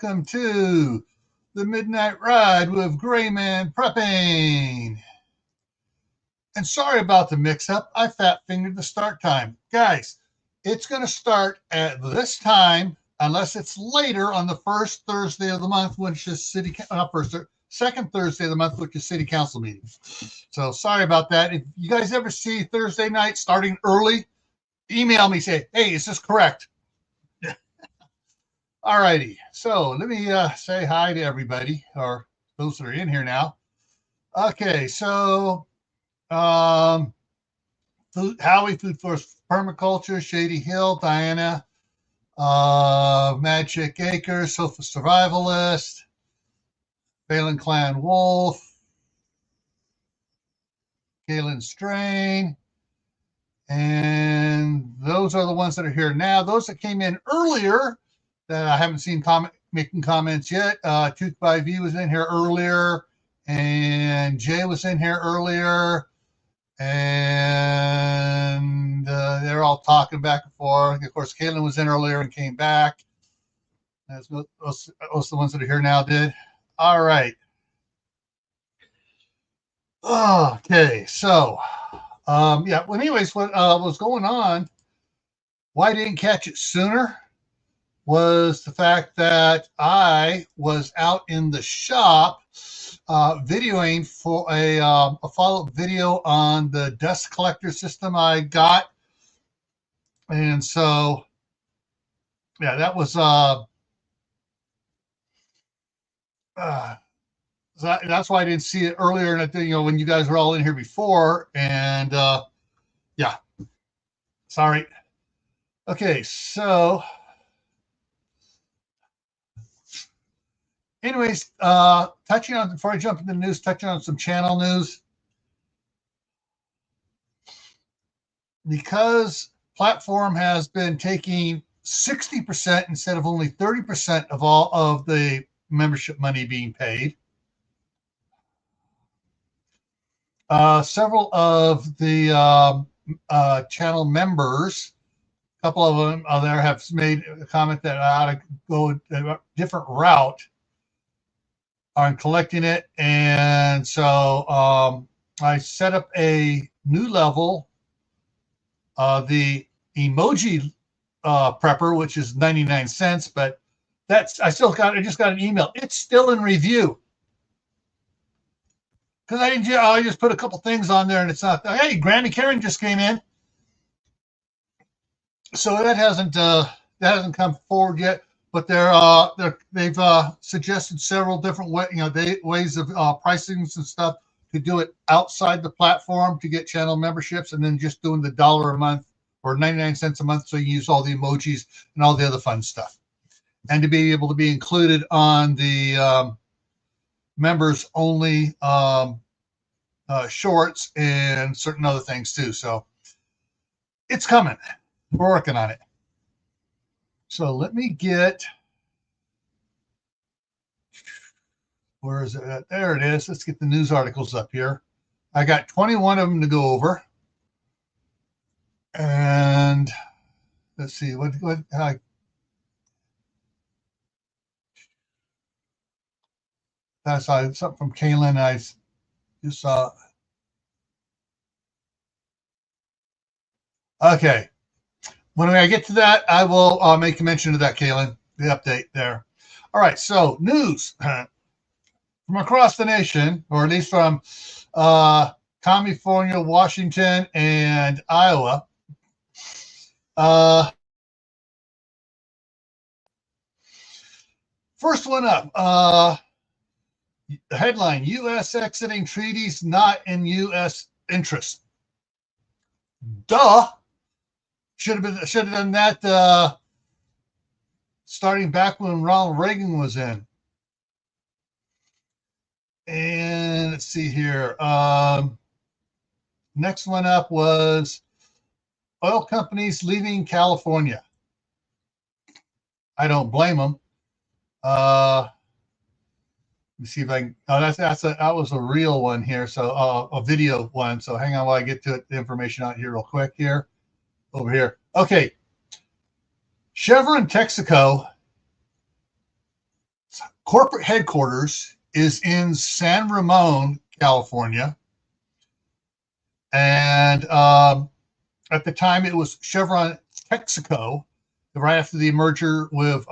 welcome to the Midnight Ride with Grayman Prepping. And sorry about the mix-up. I fat-fingered the start time. Guys, it's going to start at this time unless it's later on the first Thursday of the month, which is second Thursday of the month, which is City Council meetings. So sorry about that. If you guys ever see Thursday night starting early, email me, say, hey, is this correct? All righty. So let me say hi to everybody, or those that are in here now. Okay, so Howie, Food Forest Permaculture, Shady Hill, Diana, Magic Acres, Sofa Survivalist, Phelan Clan Wolf, Galen Strain, and those are the ones that are here now. Those that came in earlier that I haven't seen making comments yet. Tooth by V was in here earlier, and Jay was in here earlier, and they're all talking back and forth. Of course, Caitlin was in earlier and came back. That's most of the ones that are here now did. All right. Okay, so yeah. Well, anyways, what was going on? Why I didn't catch it sooner was the fact that I was out in the shop videoing for a follow-up video on the dust collector system I got, and so yeah, that was that's why I didn't see it earlier. And when you guys were all in here before, and yeah, sorry. Okay, so anyways, touching on, before I jump into the news, touching on some channel news. Because platform has been taking 60% instead of only 30% of all of the membership money being paid. Several of the channel members, a couple of them there have made a comment that I ought to go a different route on collecting it. And so I set up a new level, the emoji prepper, which is 99 cents, but I just got an email. It's still in review. Because I just put a couple things on there and it's not. Hey, Granny Karen just came in. So that hasn't come forward yet. But they've suggested several different ways of pricings and stuff to do it outside the platform to get channel memberships, and then just doing the $1 a month or 99 cents a month, so you use all the emojis and all the other fun stuff, and to be able to be included on the members only shorts and certain other things too. So it's coming. We're working on it. So let me get, where is it at? There it is. Let's get the news articles up here. I got 21 of them to go over. And let's see, that's something from Kaylin. I just saw. Okay. When I get to that, I will make a mention of that, Kaylin, the update there. All right, so news from across the nation, or at least from California, Washington, and Iowa. First one up, the headline: U.S. exiting treaties not in U.S. interest. Duh. Should have done that starting back when Ronald Reagan was in. And let's see here. Next one up was oil companies leaving California. I don't blame them. Let me see if I can. Oh, that was a real one here. So a video one. So hang on while I get to the information out here real quick here. Over here. Okay. Chevron Texaco corporate headquarters is in San Ramon, California. And at the time, it was Chevron Texaco, right after the merger with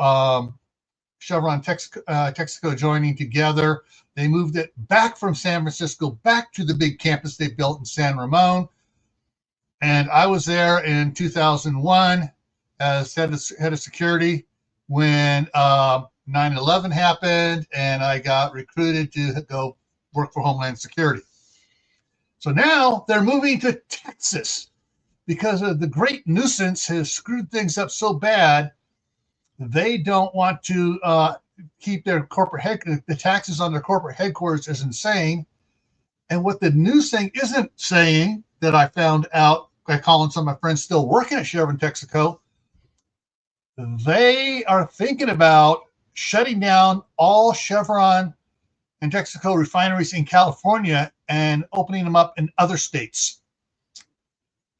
Chevron Texaco joining together. They moved it back from San Francisco back to the big campus they built in San Ramon. And I was there in 2001 as head of security when 9/11 happened, and I got recruited to go work for Homeland Security. So now they're moving to Texas because of the great nuisance has screwed things up so bad. They don't want to keep their the taxes on their corporate headquarters is insane. And what the news thing isn't saying, that I found out by calling some of my friends still working at Chevron Texaco, they are thinking about shutting down all Chevron and Texaco refineries in California and opening them up in other states.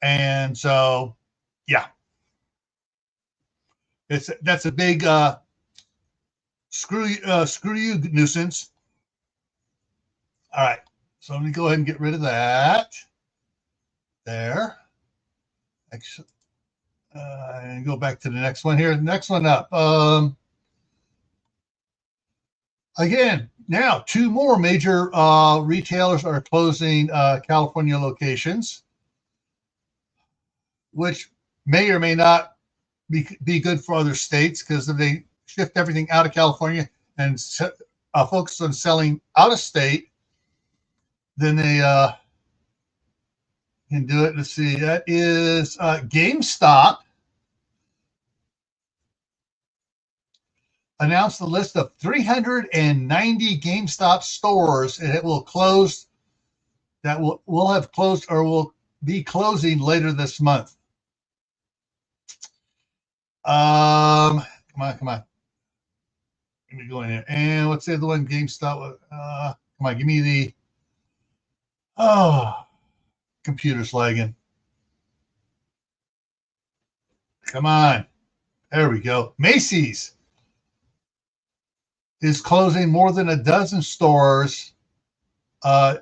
And so, yeah, that's a big screw you nuisance. All right, so let me go ahead and get rid of that. There. Actually, and go back to the next one here. The next one up. Again, now 2 more major retailers are closing California locations, which may or may not be good for other states, because if they shift everything out of California and focus on selling out of state, then they can do it. Let's see. That is GameStop announced the list of 390 GameStop stores, and it will close. That will have closed or will be closing later this month. Come on. Let me go in here. And what's the other one? GameStop. Come on, give me the. Oh, computer's lagging. Come on. There we go. Macy's is closing more than a dozen stores,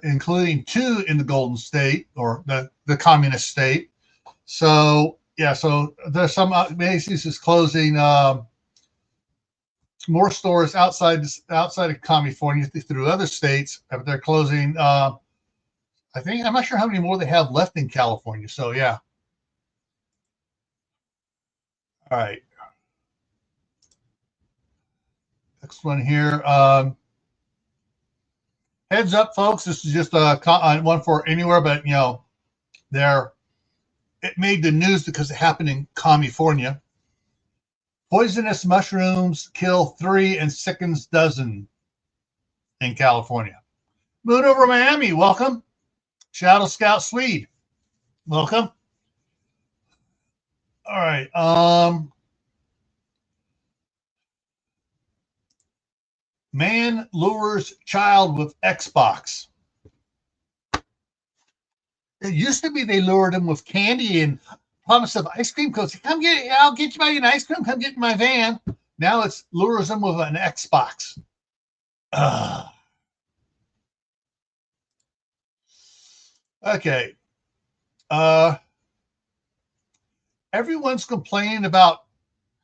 including 2 in the Golden State, or the communist state. So, yeah, so there's some Macy's is closing more stores outside of California through other states. They're closing. I'm not sure how many more they have left in California. So, yeah. All right. Next one here. Heads up, folks. This is just one for anywhere, but it made the news because it happened in California. Poisonous mushrooms kill 3 and sickens dozen in California. Moon over Miami, welcome. Shadow Scout Swede, welcome. All right. Man lures child with Xbox. It used to be they lured him with candy and promise of ice cream cones. I'll get you an ice cream. Come get in my van. Now it's lures them with an Xbox. Okay. Everyone's complaining about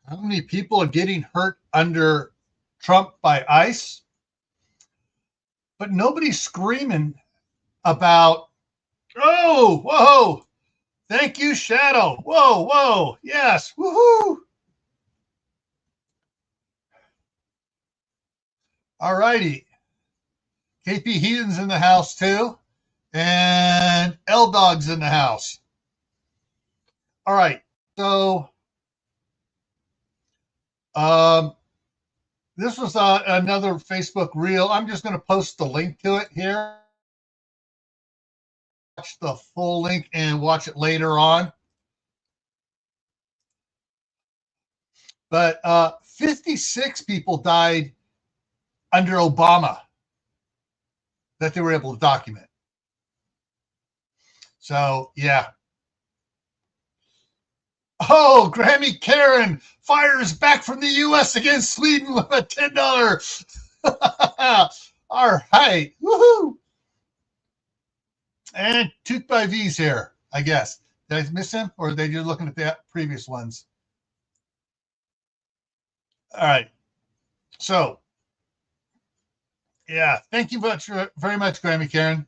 how many people are getting hurt under Trump by ICE, but nobody's screaming about, oh, whoa, thank you, Shadow. Whoa, yes, woohoo. All righty. KP Heaton's in the house too, and L-Dog's in the house. All right, so this was another Facebook reel. I'm just going to post the link to it here. Watch the full link and watch it later on. But 56 people died under Obama that they were able to document. So, yeah. Oh, Grammy Karen fires back from the U.S. against Sweden with a $10. All right. Woohoo. And Tooth by V's here, I guess. Did I miss him? Or are they just looking at the previous ones? All right. So, yeah, thank you very much, Grammy Karen.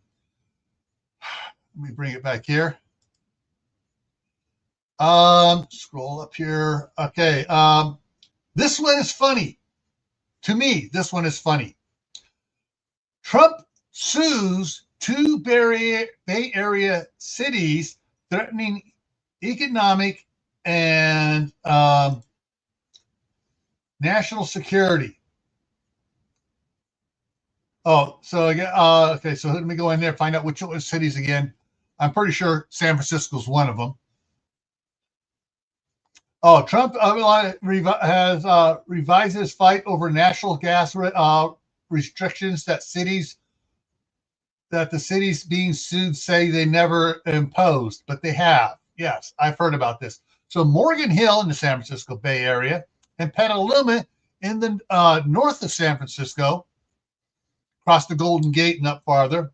Let me bring it back here. Scroll up here. Okay. This one is funny. To me, this one is funny. Trump sues two Bay Area cities threatening economic and national security. Oh, so okay. So let me go in there, find out which cities again. I'm pretty sure San Francisco's one of them. Oh, Trump has revised his fight over natural gas restrictions that the cities being sued say they never imposed, but they have. Yes, I've heard about this. So Morgan Hill in the San Francisco Bay Area and Petaluma in the north of San Francisco, across the Golden Gate and up farther.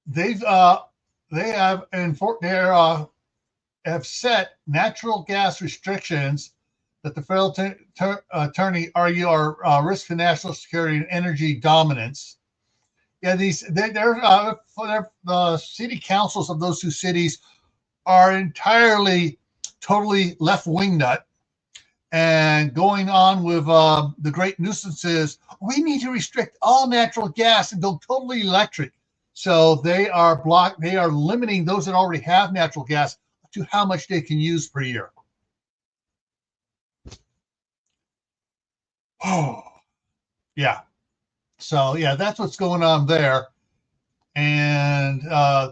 They have set natural gas restrictions that the federal attorney argue are risk to national security and energy dominance. Yeah, the city councils of those two cities are entirely, totally left wing nut, and going on with the great nuisances. We need to restrict all natural gas and go totally electric. So they are limiting those that already have natural gas to how much they can use per year. Oh, yeah. So yeah, that's what's going on there. And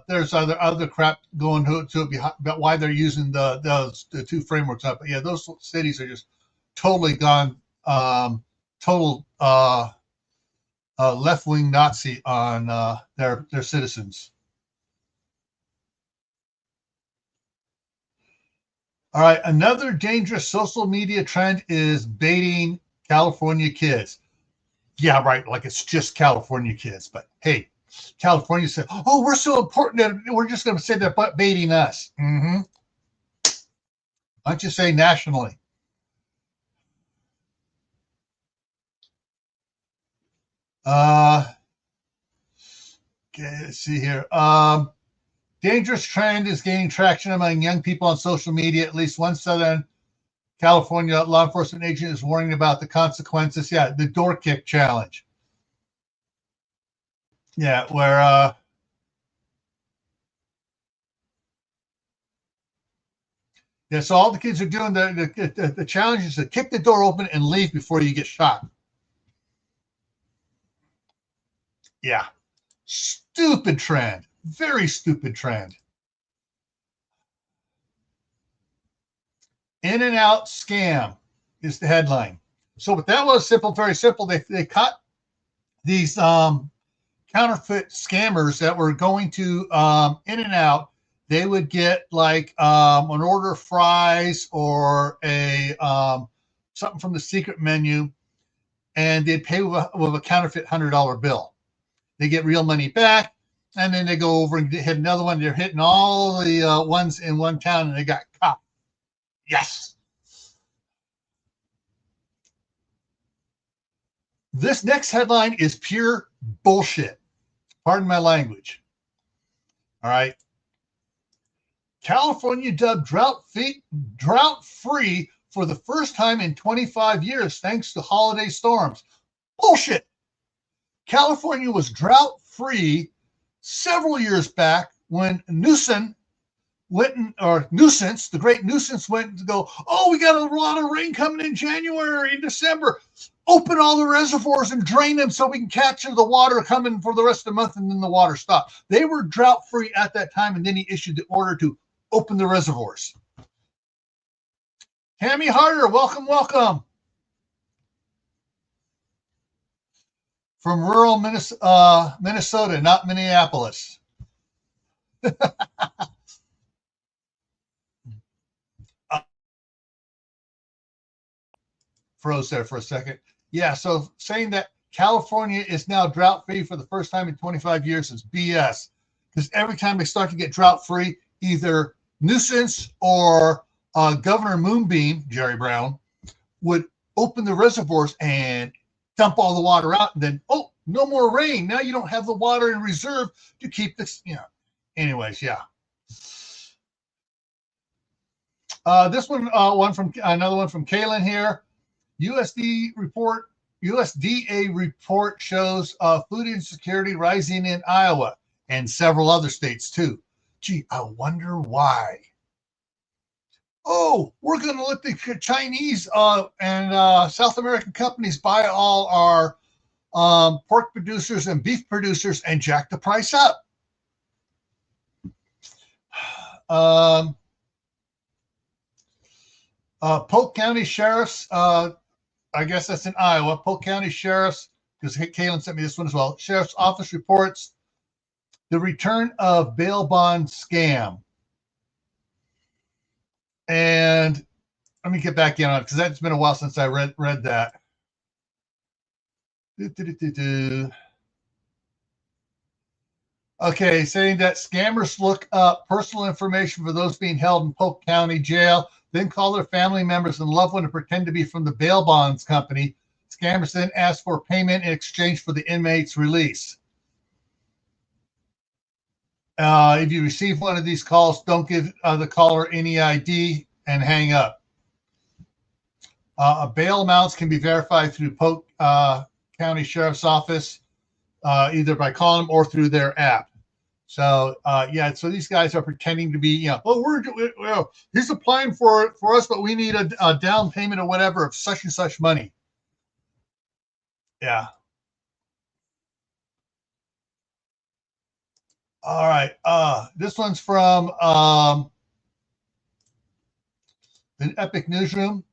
there's other crap going to it about why they're using the two frameworks up. But yeah, those cities are just totally gone total left wing Nazi on their citizens. All right, another dangerous social media trend is baiting California kids. Yeah, right. Like it's just California kids, but hey, California said, "Oh, we're so important that we're just going to say they're baiting us." Mm-hmm. Why don't you say nationally? Okay, let's see here. Dangerous trend is gaining traction among young people on social media. At least one Southern California law enforcement agent is warning about the consequences. Yeah, the door kick challenge. Yeah, where yeah, so all the kids are doing the challenge is to kick the door open and leave before you get shot. Yeah, stupid trend, very stupid trend. In and out scam is the headline. So, but that was simple, very simple. They caught these counterfeit scammers that were going to In and Out. They would get like an order of fries or a something from the secret menu, and they'd pay with a counterfeit $100 bill. They get real money back, and then they go over and hit another one. They're hitting all the ones in one town, and they got caught. Yes. This next headline is pure bullshit. Pardon my language. All right. California dubbed drought free for the first time in 25 years thanks to holiday storms. Bullshit. California was drought free several years back when Nuisance, the great nuisance, went to go, oh, we got a lot of rain coming in January and December. Open all the reservoirs and drain them so we can capture the water coming for the rest of the month, and then the water stopped. They were drought free at that time, and then he issued the order to open the reservoirs. Tammy Harder, welcome, welcome. From rural Minnesota, not Minneapolis. froze there for a second. Yeah, so saying that California is now drought-free for the first time in 25 years is BS. Because every time they start to get drought-free, either Nuisance or Governor Moonbeam, Jerry Brown, would open the reservoirs and dump all the water out. And then, oh, no more rain. Now you don't have the water in reserve to keep this, Anyways, yeah. This one, another one from Kaylin here. USDA report shows food insecurity rising in Iowa and several other states too. Gee, I wonder why. Oh, we're going to let the Chinese and South American companies buy all our pork producers and beef producers and jack the price up. Polk County Sheriff's, I guess that's in Iowa, Polk County Sheriff's, because Kaylin sent me this one as well. Sheriff's Office reports the return of bail bond scam. And let me get back in on it because that's been a while since I read that. Okay, saying that scammers look up personal information for those being held in Polk County Jail, then call their family members and loved one to pretend to be from the bail bonds company. Scammers then ask for payment in exchange for the inmate's release. If you receive one of these calls, don't give the caller any ID and hang up. Bail amounts can be verified through Polk County Sheriff's Office, either by calling them or through their app. So, so these guys are pretending to be, he's applying for us, but we need a down payment or whatever of such and such money. Yeah. All right. This one's from the Epic Newsroom.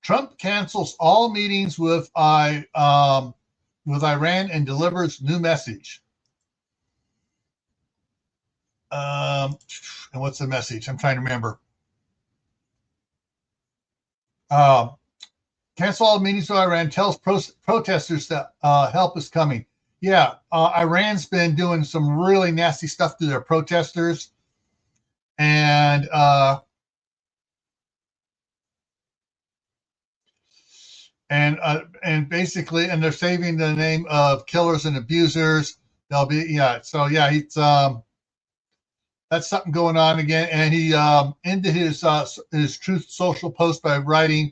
Trump cancels all meetings with Iran and delivers new message. And what's the message? I'm trying to remember. Cancel all meetings with Iran, tells protesters that help is coming. Yeah, Iran's been doing some really nasty stuff to their protesters, and basically, and they're saving the name of killers and abusers. They'll be he's that's something going on again. And he ended his Truth Social post by writing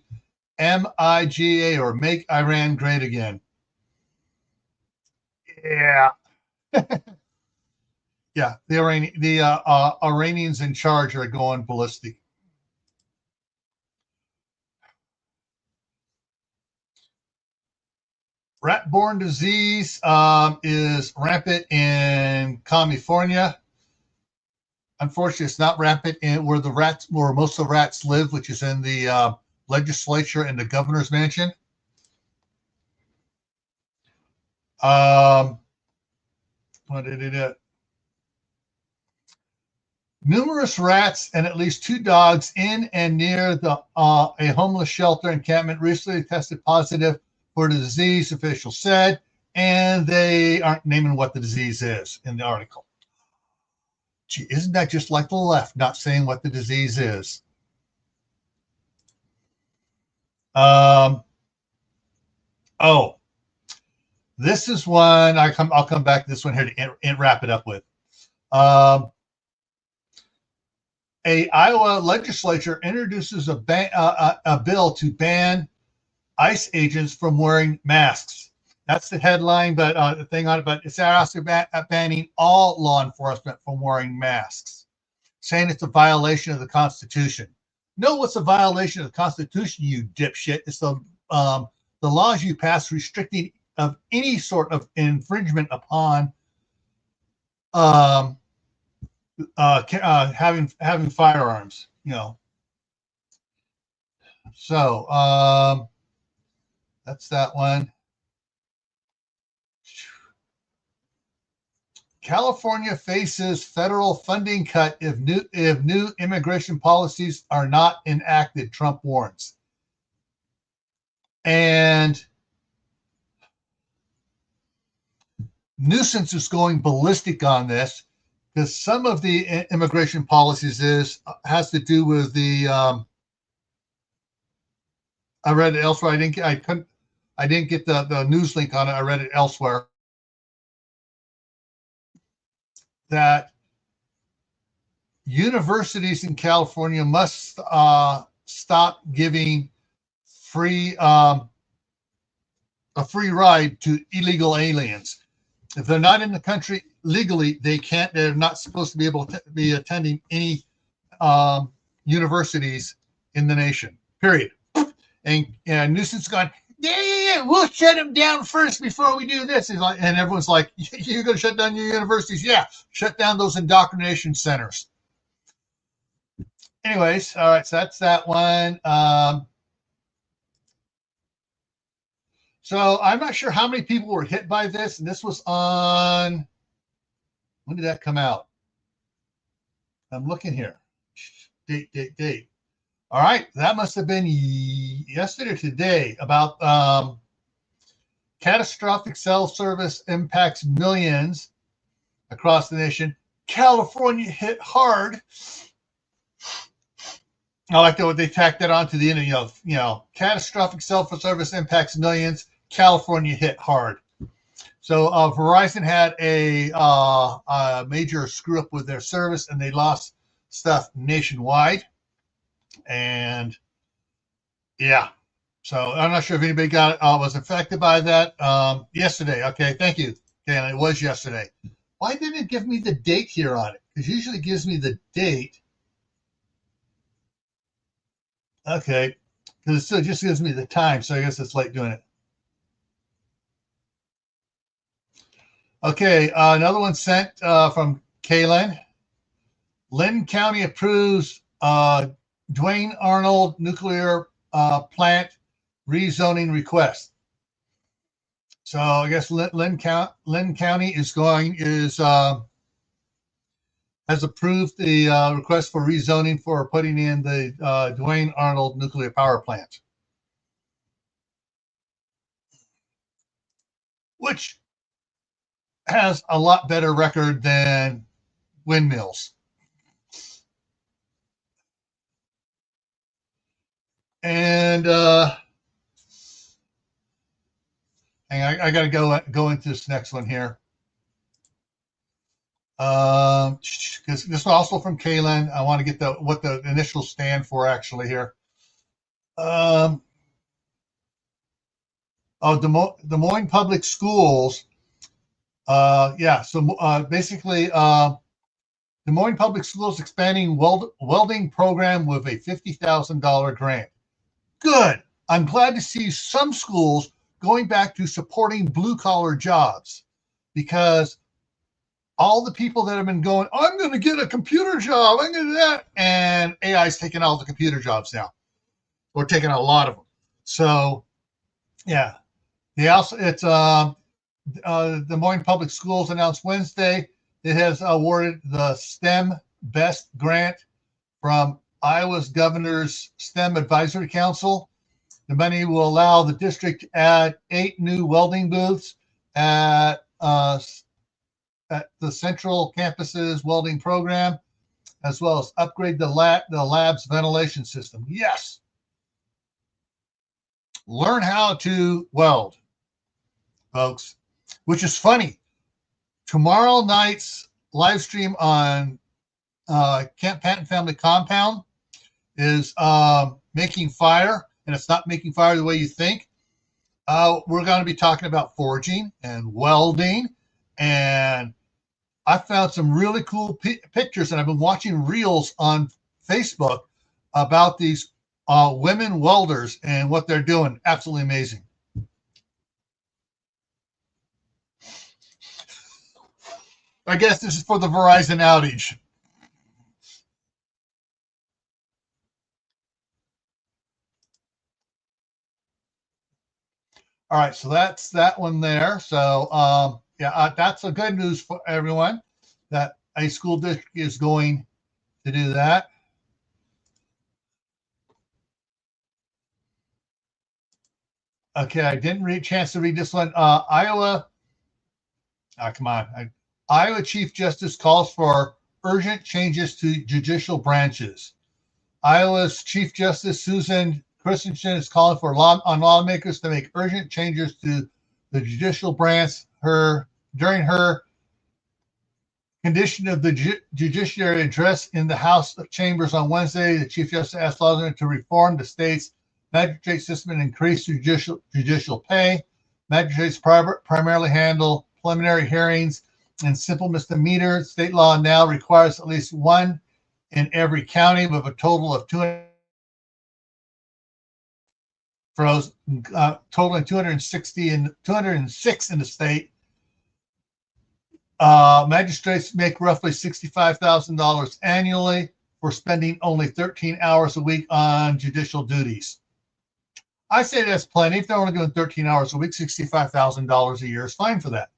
MIGA, or Make Iran Great Again. Yeah. Yeah, the Iranians in charge are going ballistic. Rat-borne disease is rampant in California. Unfortunately, it's not rampant in where most of the rats live, which is in the legislature and the governor's mansion. What did it? Numerous rats and at least 2 dogs in and near a homeless shelter encampment recently tested positive for the disease, officials said, and they aren't naming what the disease is in the article. Gee, isn't that just like the left, not saying what the disease is? This is one I'll come back to this one here to wrap it up with. A Iowa legislature introduces a bill to ban ICE agents from wearing masks. That's the headline, but the thing on it. But it's also banning all law enforcement from wearing masks, saying it's a violation of the Constitution. No, what's a violation of the Constitution, you dipshit? It's the laws you pass restricting of any sort of infringement upon having firearms, So that's that one. California faces federal funding cut if new immigration policies are not enacted, Trump warns. And Nuisance is going ballistic on this because some of the immigration policies has to do with the I read it elsewhere. I didn't get the news link on it. I read it elsewhere that universities in California must stop giving free a free ride to illegal aliens. If they're not in the country legally, they're not supposed to be able to be attending any universities in the nation, period. And Newsom's gone, yeah, we'll shut them down first before we do this. And everyone's like, you're going to shut down your universities? Yeah, shut down those indoctrination centers. Anyways, all right, so that's that one. So I'm not sure how many people were hit by this, and this was on, when did that come out? I'm looking here. Date. All right, that must have been yesterday or today about catastrophic cell service impacts millions across the nation. California hit hard. I like that they tacked that onto the end. Catastrophic cell service impacts millions. California hit hard. So Verizon had a major screw up with their service, and they lost stuff nationwide. And yeah, so I'm not sure if anybody was affected by that yesterday. Okay, thank you. Okay, and it was yesterday. Why didn't it give me the date here on it? Because usually it gives me the date. Okay, because it still just gives me the time, so I guess it's late doing it. Okay, another one sent from Kaylin. Lynn County approves Duane Arnold nuclear plant rezoning request. So I guess Lynn County has approved the request for rezoning for putting in the Duane Arnold nuclear power plant, which has a lot better record than windmills. And I got to go into this next one here. Because this is also from Kaylin. I want to get what the initials stand for actually here. Des Moines Public Schools. So basically, Des Moines Public Schools expanding welding program with a $50,000 grant. Good. I'm glad to see some schools going back to supporting blue-collar jobs, because all the people that have been going, I'm going to get a computer job, I'm going to do that, and AI's taking all the computer jobs now, or taking a lot of them. So, yeah. Des Moines Public Schools announced Wednesday it has awarded the STEM Best Grant from Iowa's Governor's STEM Advisory Council. The money will allow the district to add 8 new welding booths at the Central Campus's welding program, as well as upgrade the lab's ventilation system. Yes. Learn how to weld, folks, which is funny. Tomorrow night's live stream on Camp Patton Family Compound is making fire, and it's not making fire the way you think. We're going to be talking about forging and welding, and I found some really cool pictures, and I've been watching reels on Facebook about these women welders and what they're doing. Absolutely amazing. I guess this is for the Verizon outage. All right, so that's that one there. So that's a good news for everyone that a school district is going to do that. Okay, I didn't read chance to read this one. Iowa. Come on. Iowa Chief Justice calls for urgent changes to judicial branches. Iowa's Chief Justice Susan Christensen is calling for lawmakers to make urgent changes to the judicial branch. During her condition of the judiciary address in the House of Chambers on Wednesday, the Chief Justice asked lawmakers to reform the state's magistrate system and increase judicial pay. Magistrates primarily handle preliminary hearings and simple misdemeanors. State law now requires at least one in every county, with a total of 260 and 206 in the state. Magistrates make roughly $65,000 annually for spending only 13 hours a week on judicial duties. I say that's plenty. If they're only doing 13 hours a week, $65,000 a year is fine for that.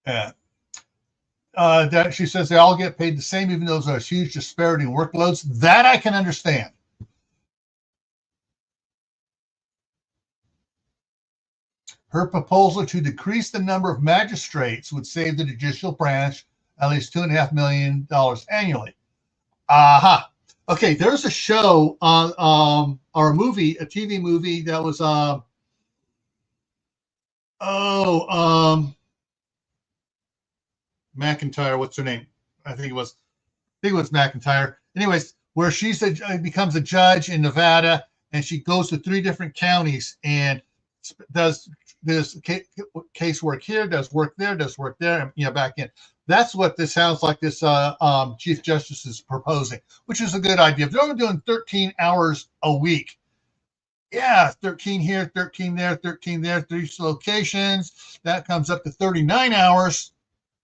Yeah. That she says they all get paid the same, even though there's a huge disparity in workloads. That I can understand. Her proposal to decrease the number of magistrates would save the judicial branch at least $2.5 million annually. Aha. Okay, there's a show on or a movie, a TV movie that was McIntyre. What's her name? I think it was McIntyre. Anyways, where becomes a judge in Nevada, and she goes to 3 different counties and does this case work here, does work there, and back in. That's what this sounds like. This Chief Justice is proposing, which is a good idea. If they're only doing 13 hours a week, yeah, 13 here, 13 there, 13 there, 3 locations. That comes up to 39 hours.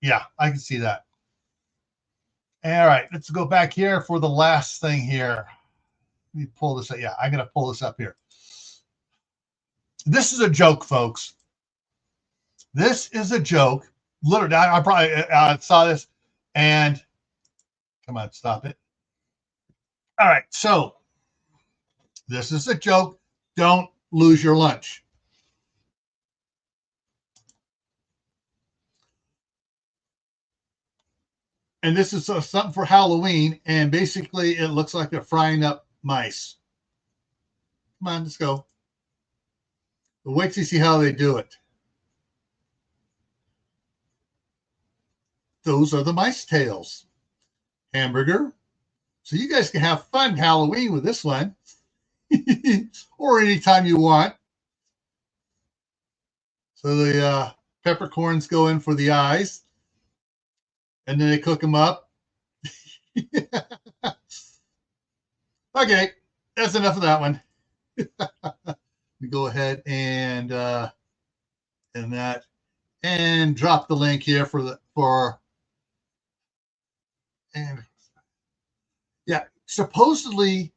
Yeah, I can see that. All right, let's go back here for the last thing here. Let me pull this up. Yeah, I'm going to pull this up here. This is a joke, folks. This is a joke. Literally, I probably saw this and come on, stop it. All right, so this is a joke. Don't lose your lunch. And this is something for Halloween, and basically it looks like they're frying up mice. Come on, let's go. But wait to see how they do it. Those are the mice tails. Hamburger. So you guys can have fun Halloween with this one. Or anytime you want. So the peppercorns go in for the eyes. And then they cook them up. Okay, that's enough of that one. We go ahead and drop the link here supposedly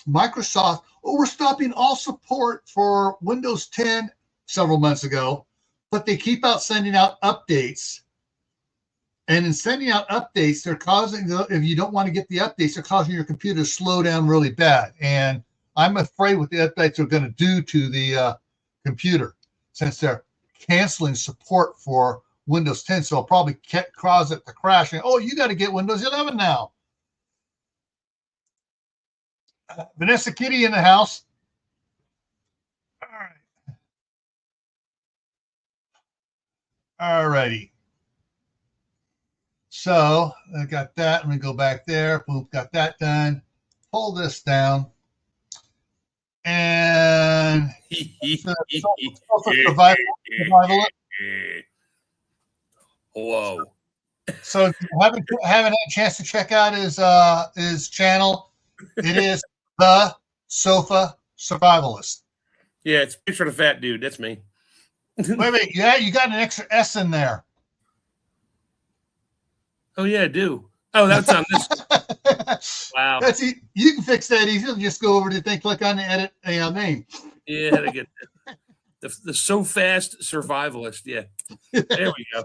Microsoft, we're stopping all support for Windows 10 several months ago, but they keep sending out updates. And in sending out updates, they're causing, if you don't want to get the updates, they're causing your computer to slow down really bad. And I'm afraid what the updates are going to do to the computer, since they're canceling support for Windows 10. So it'll probably cause it to crash. And, you got to get Windows 11 now. Vanessa Kitty in the house. All right. All righty. So I got that. Let me go back there. Boom, got that done. Pull this down. And survival. Whoa. So if you haven't had a chance to check out his channel, it is The Sofa Survivalist. Yeah, it's a picture of the fat dude. That's me. Wait. Yeah, you got an extra S in there. Oh, yeah, I do. Oh, that's on this. Wow. That's you can fix that easily. Just go over to the thing, click on the edit name. Yeah, I get that. The so fast survivalist. Yeah. There we go.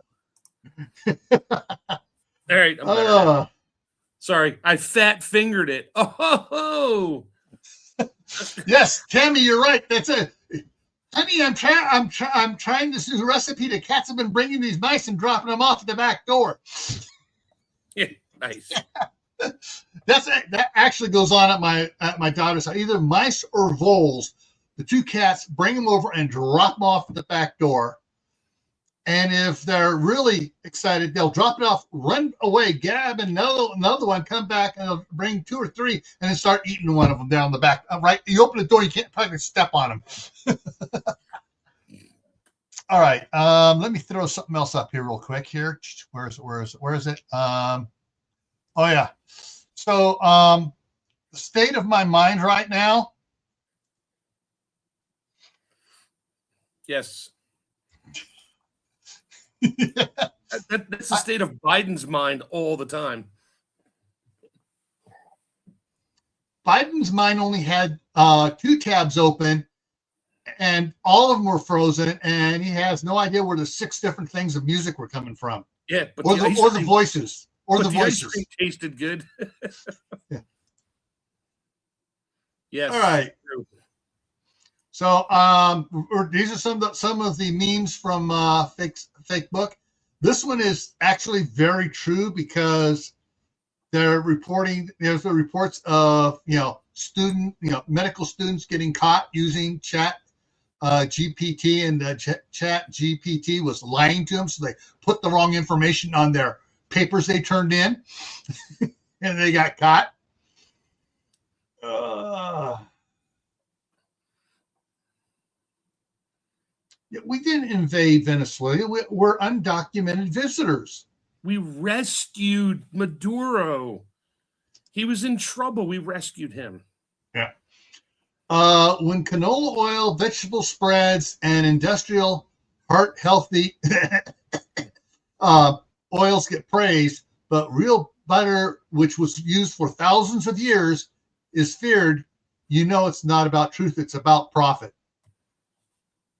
All right. I'm better now. Sorry, I fat fingered it. Oh, Yes, Tammy, you're right. That's it. Honey, I'm trying this new recipe. The cats have been bringing these mice and dropping them off at the back door. yeah, nice. That actually goes on at my daughter's house. Either mice or voles. The two cats bring them over and drop them off at the back door. And if they're really excited, they'll drop it off, run away, grab another one, come back, and they'll bring 2 or 3, and then start eating one of them down the back. Right? You open the door, you can't probably step on them. All right. Let me throw something else up here real quick. Here, where is it? Oh yeah. So the state of my mind right now. Yes. That's the state of Biden's mind all the time. Biden's mind only had 2 tabs open, and all of them were frozen, and he has no idea where the 6 different things of music were coming from. Yeah, but or the voices. The ice cream tasted good. Yeah. Yes. All right. True. So these are some of the memes from fake book. This one is actually very true because they're reporting. There's the reports of medical students getting caught using Chat GPT, and Chat GPT was lying to them, so they put the wrong information on their papers they turned in, and they got caught. We didn't invade Venezuela. We're undocumented visitors. We rescued Maduro. He was in trouble. We rescued him. Yeah. When canola oil, vegetable spreads, and industrial heart-healthy oils get praised, but real butter, which was used for thousands of years, is feared, it's not about truth. It's about profit.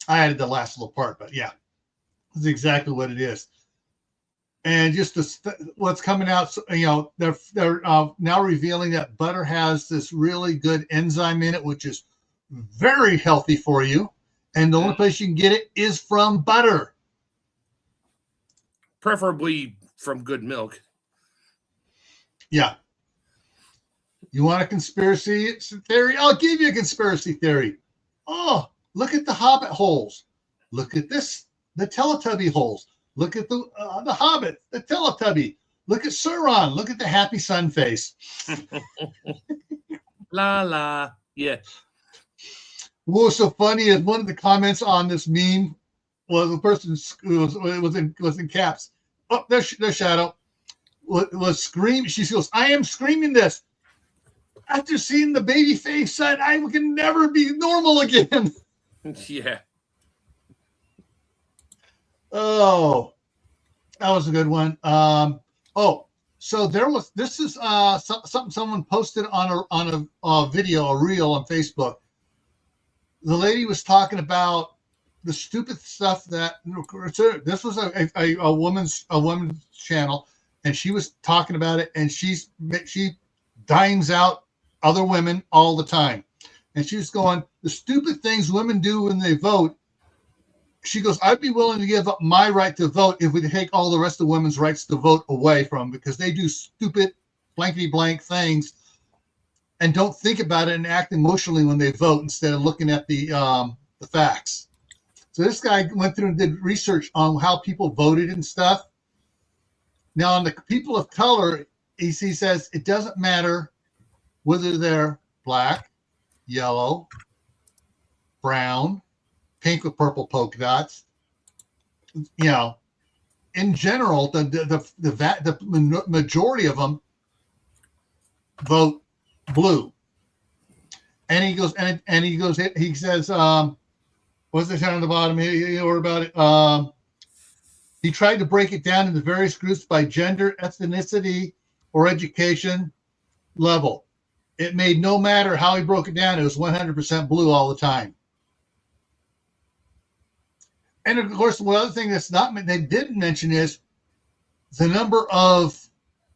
I added the last little part, but yeah, that's exactly what it is. And just what's coming out, they're now revealing that butter has this really good enzyme in it, which is very healthy for you. And the only place you can get it is from butter. Preferably from good milk. Yeah. You want a conspiracy theory? I'll give you a conspiracy theory. Oh, look at the Hobbit holes. Look at this, the Teletubby holes. Look at the Hobbit, the Teletubby. Look at Sauron. Look at the happy sun face. La la. Yeah. What was so funny is one of the comments on this meme was the person was in caps. Oh, there's Shadow. Was screaming. She goes, "I am screaming this. After seeing the baby face, said I can never be normal again." Yeah. Oh, that was a good one. So this is something someone posted on a video, a reel on Facebook. The lady was talking about the stupid stuff that this was a woman's channel, and she was talking about it, and she dimes out other women all the time, and she was going, the stupid things women do when they vote. She goes, I'd be willing to give up my right to vote if we take all the rest of women's rights to vote away from them, because they do stupid blankety blank things and don't think about it and act emotionally when they vote instead of looking at the facts. So this guy went through and did research on how people voted and stuff. Now, on the people of color, he says it doesn't matter whether they're black, yellow, brown, pink with purple polka dots. In general, the majority of them vote blue. And he goes, he says, what's the down on the bottom here? Or about it? He tried to break it down into various groups by gender, ethnicity, or education level. It made no matter how he broke it down. It was 100% blue all the time. And of course, one other thing they didn't mention is the number of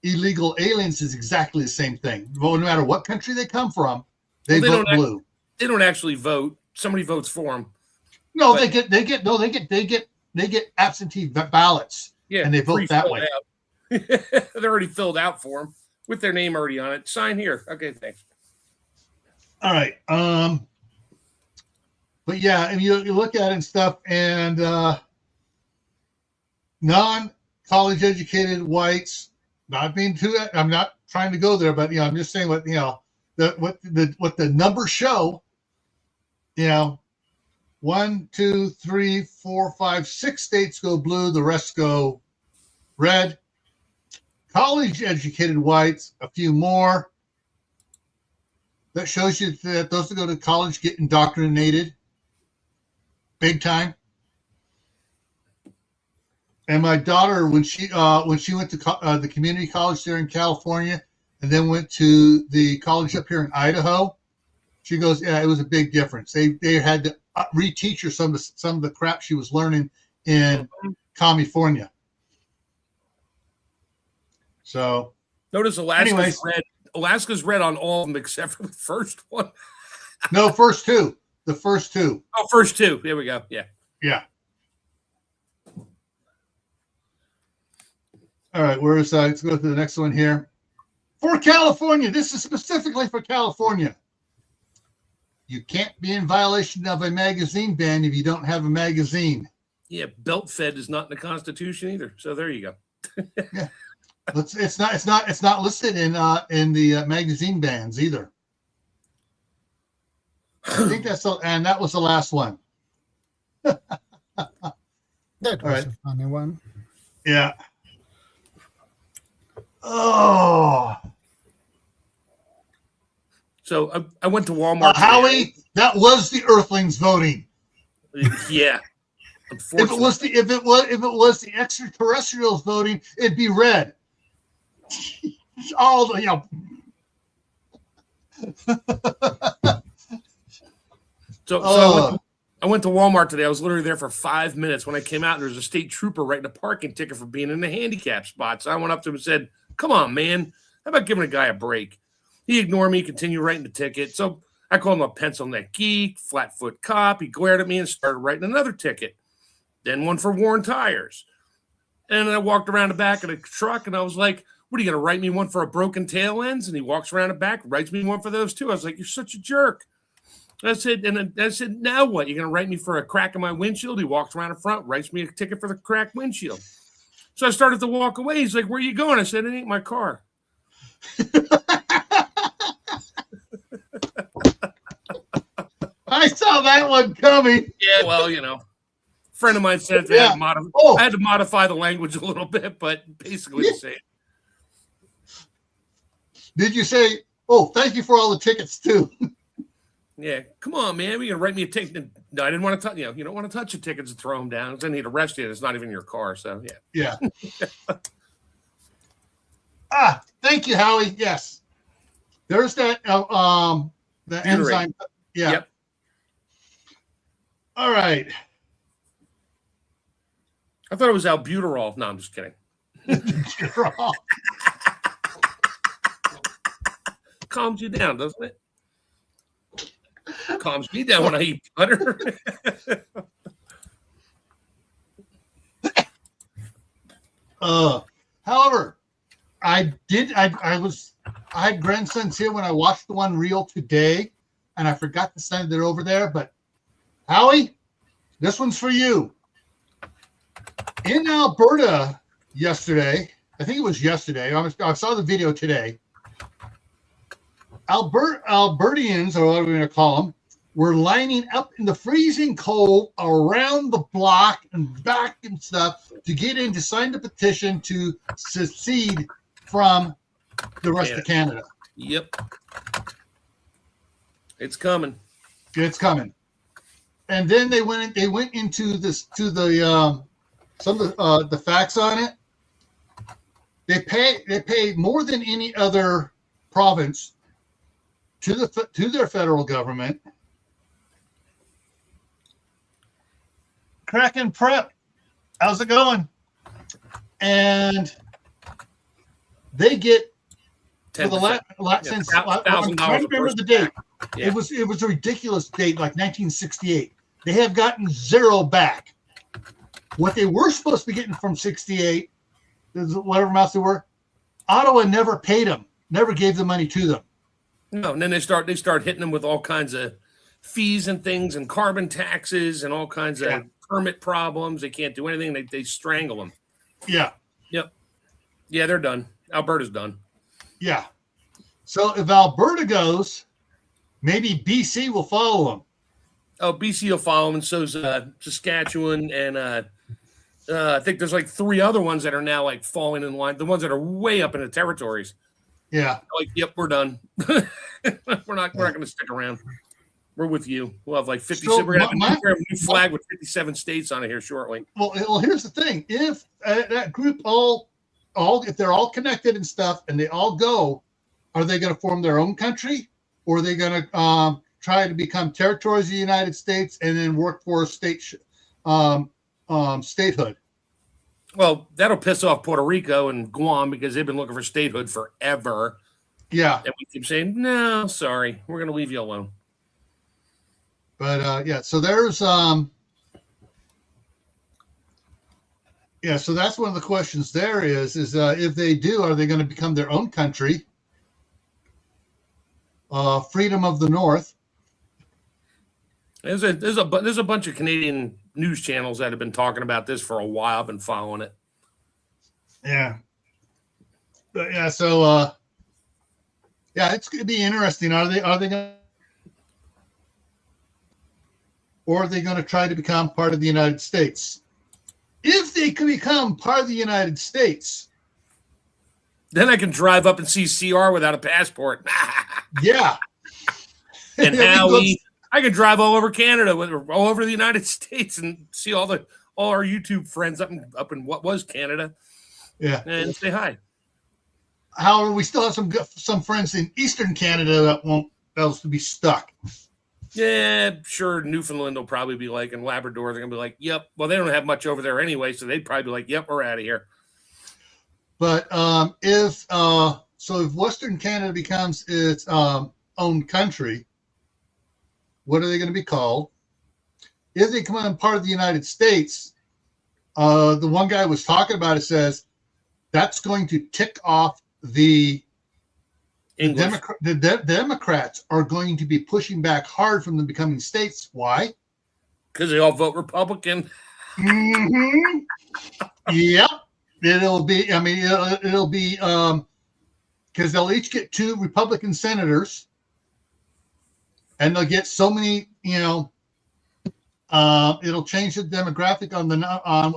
illegal aliens is exactly the same thing. Well, no matter what country they come from, they vote blue. They don't actually vote. Somebody votes for them. No, they get absentee ballots. Yeah, and they vote that way. They're already filled out for them with their name already on it. Sign here. Okay, thanks. All right. But yeah, and you look at it and stuff, and non-college educated whites. I'm not trying to go there, but I'm just saying what the numbers show. 1, 2, 3, 4, 5, 6 states go blue. The rest go red. College educated whites, a few more. That shows you that those that go to college get indoctrinated big time. And my daughter, when she went to the community college there in California, and then went to the college up here in Idaho, she goes, "Yeah, it was a big difference. They had to reteach her some of the crap she was learning in California." So, notice Alaska's red on all of them except for the first one. No, first two. The first two. Oh, first two. There we go. Yeah. Yeah. All right, let's go to the next one here. For California, this is specifically for California. You can't be in violation of a magazine ban if you don't have a magazine. Yeah, belt fed is not in the Constitution either. So there you go. Yeah. It's not listed in the magazine bans either. I think that was the last one. That was a funny one. Yeah. Oh. So I went to Walmart. Howie, that was the Earthlings voting. Yeah. If it was the extraterrestrials voting, it'd be red. All the So I went to Walmart today. I was literally there for 5 minutes. When I came out, there was a state trooper writing a parking ticket for being in the handicap spot. So I went up to him and said, "Come on, man. How about giving a guy a break?" He ignored me, continued writing the ticket. So I called him a pencil neck geek, flat-foot cop. He glared at me and started writing another ticket. Then one for worn tires. And I walked around the back of the truck, and I was like, "What, are you going to write me one for a broken tail ends?" And he walks around the back, writes me one for those too. I was like, "You're such a jerk." I said, "Now what? You're going to write me for a crack in my windshield?" He walks around the front, writes me a ticket for the cracked windshield. So I started to walk away. He's like, "Where are you going?" I said, "It ain't my car." I saw that one coming. Yeah, well, a friend of mine said I had to modify the language a little bit, but basically the same. Did you say, "Oh, thank you for all the tickets too"? Yeah, come on, man. You're gonna write me a ticket? No, I didn't want to touch. You don't want to touch the tickets and throw them down. Because I need to arrest you. It's not even your car. So yeah. Thank you, Howie. Yes, there's that. The enzyme. Yeah. Yep. All right. I thought it was albuterol. No, I'm just kidding. Calms you down, doesn't it? Calms me down when I eat butter. However, I had grandsons here when I watched the one reel today, and I forgot to send it over there. But Howie, this one's for you. In Alberta yesterday, I think it was yesterday. I saw the video today. Albertians, or what are we going to call them, were lining up in the freezing cold around the block and back and stuff to get in to sign the petition to secede from the rest of Canada. Yep. It's coming. It's coming. And then they went into some of the facts on it. They pay more than any other province to their federal government Kraken Prep. How's it going? And they get for the since I'm trying to remember the date. Yeah. It was a ridiculous date, like 1968. They have gotten zero back. What they were supposed to be getting from 68, whatever amounts they were, Ottawa never paid them, never gave the money to them. No, and then they start hitting them with all kinds of fees and things and carbon taxes and all kinds of permit problems. They can't do anything. They strangle them. Yeah. Yep. Yeah, they're done. Alberta's done. Yeah. So if Alberta goes, maybe BC will follow them. Oh, BC will follow them, and so's Saskatchewan, and I think there's like 3 other ones that are now like falling in line. The ones that are way up in the territories. Yeah. Like, yep, we're done. we're not going to stick around. We're with you. We'll have like 50. So we're going to have a new flag with 57 states on it here shortly. Well, here's the thing: if that group if they're all connected and stuff, and they all go, are they going to form their own country, or are they going to try to become territories of the United States and then work for a statehood? Well, that'll piss off Puerto Rico and Guam because they've been looking for statehood forever. Yeah, and we keep saying, no, sorry, we're going to leave you alone. But so there's so that's one of the questions. There is if they do, are they going to become their own country? Freedom of the North. There's a bunch of Canadian news channels that have been talking about this for a while. I've been following it. Yeah. But so it's going to be interesting. Are they going or are they going to try to become part of the United States? If they can become part of the United States, then I can drive up and see CR without a passport. Yeah. And Howie, I could drive all over Canada, all over the United States, and see all our YouTube friends up in what was Canada. Yeah. And say hi. However, we still have some friends in Eastern Canada that won't be stuck. Yeah, sure. Newfoundland will probably be like, and Labrador, they're going to be like, yep. Well, they don't have much over there anyway, so they'd probably be like, yep, we're out of here. But if Western Canada becomes its own country, what are they going to be called? If they become part of the United States, the one guy was talking about it says that's going to tick off the Democrats are going to be pushing back hard from them becoming states. Why? Because they all vote Republican. Mm-hmm. Yep. It'll be because they'll each get 2 Republican senators, and they'll get so many. It'll change the demographic on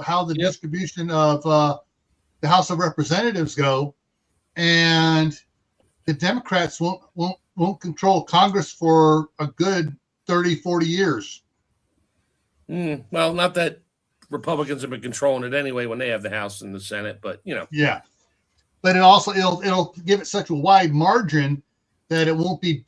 how the distribution of the House of Representatives go, and the Democrats won't control Congress for a good 30, 40 years. Well, not that Republicans have been controlling it anyway when they have the House and the Senate, but Yeah. But it'll give it such a wide margin that it won't be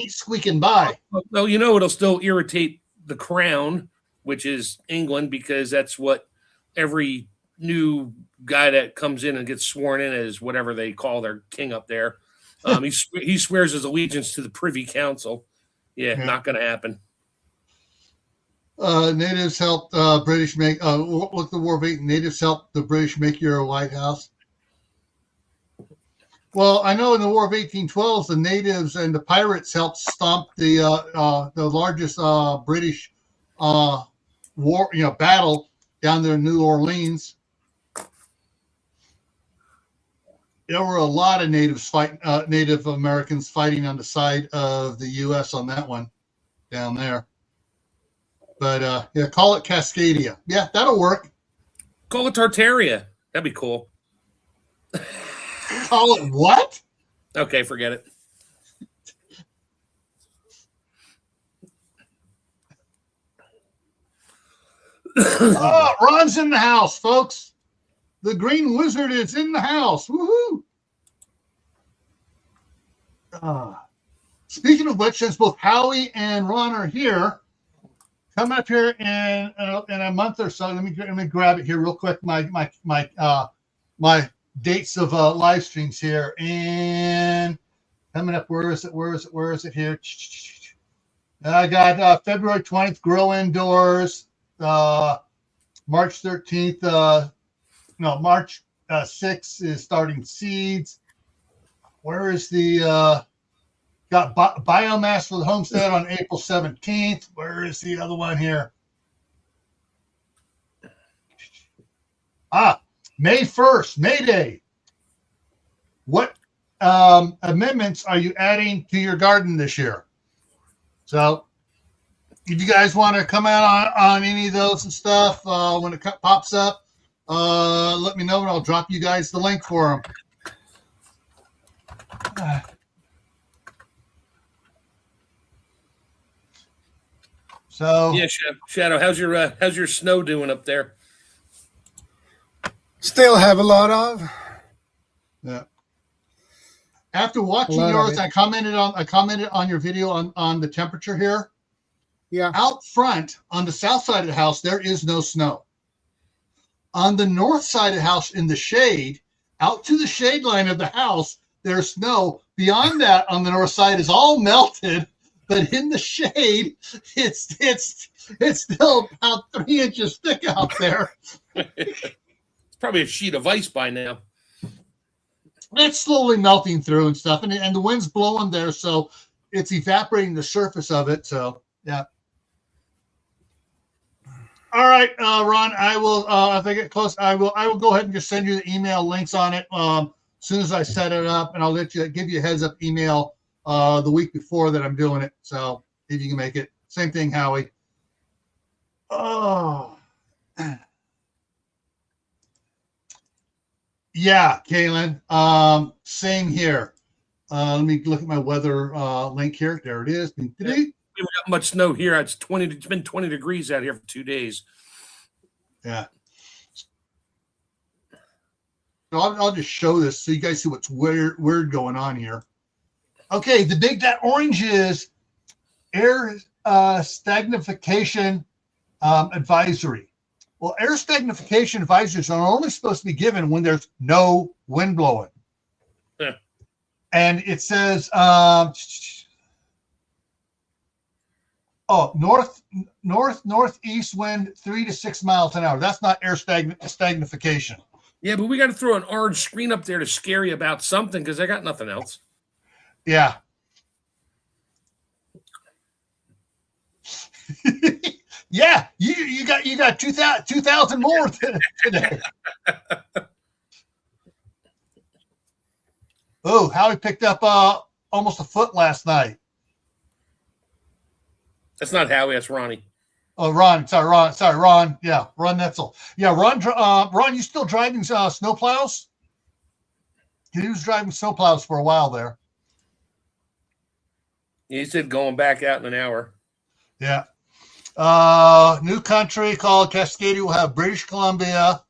squeaking by. Well, it'll still irritate the crown, which is England, because that's what every new guy that comes in and gets sworn in as whatever they call their king up there. He swears his allegiance to the Privy Council. Yeah. Not going to happen. Natives helped British make look the War of 8. Natives helped the British make your White House. Well, I know in the War of 1812, the natives and the pirates helped stomp the largest British war battle down there in New Orleans. There were a lot of Native Americans fighting on the side of the U.S. on that one down there. But call it Cascadia. Yeah, that'll work. Call it Tartaria. That'd be cool. Call it what? Okay, forget it. Ron's in the house, folks. The Green Wizard is in the house. Woohoo! Speaking of which, since both Howie and Ron are here, coming up here in a month or so. Let me grab it here real quick. My dates of live streams here, and coming up. Where is it here? I got February 20th, Grow Indoors. March 13th. March 6th is starting seeds. Where is the got biomass for the homestead on April 17th? Where is the other one here? May 1st, May Day. What amendments are you adding to your garden this year? So if you guys want to come out on any of those and stuff when it pops up, let me know and I'll drop you guys the link for them. So yeah, Shadow, how's your snow doing up there? Still have a lot of. Yeah. After watching yours, I commented on your video on the temperature here. Yeah. Out front on the south side of the house, there is no snow. On the north side of the house, in the shade, out to the shade line of the house, there's snow. Beyond that, on the north side, is all melted. But in the shade, it's still about 3 inches thick out there. It's probably a sheet of ice by now. It's slowly melting through and stuff, and the wind's blowing there, so it's evaporating the surface of it. So yeah. All right, Ron. I will if I get close, I will go ahead and just send you the email links on it as soon as I set it up, and I'll give you a heads up email the week before that I'm doing it. So if you can make it, same thing, Howie. Oh. Yeah, Kaylin. Same here. Let me look at my weather link here. There it is. We haven't got much snow here. It's been 20 degrees out here for 2 days. Yeah. So I'll just show this so you guys see what's weird going on here. Okay, that orange is air stagnification advisory. Well, air stagnification advisories are only supposed to be given when there's no wind blowing. Yeah. And it says, northeast wind 3 to 6 miles an hour. That's not air stagnification. Yeah, but we got to throw an orange screen up there to scare you about something because I got nothing else. Yeah. Yeah, you got 2,000 more today. Oh, Howie picked up almost a foot last night. That's not Howie, that's Ronnie. Oh, Ron. Sorry, Ron. Yeah, Ron Netzel. Yeah, Ron, you still driving snowplows? He was driving snowplows for a while there. He said going back out in an hour. Yeah. New country called Cascadia will have British Columbia,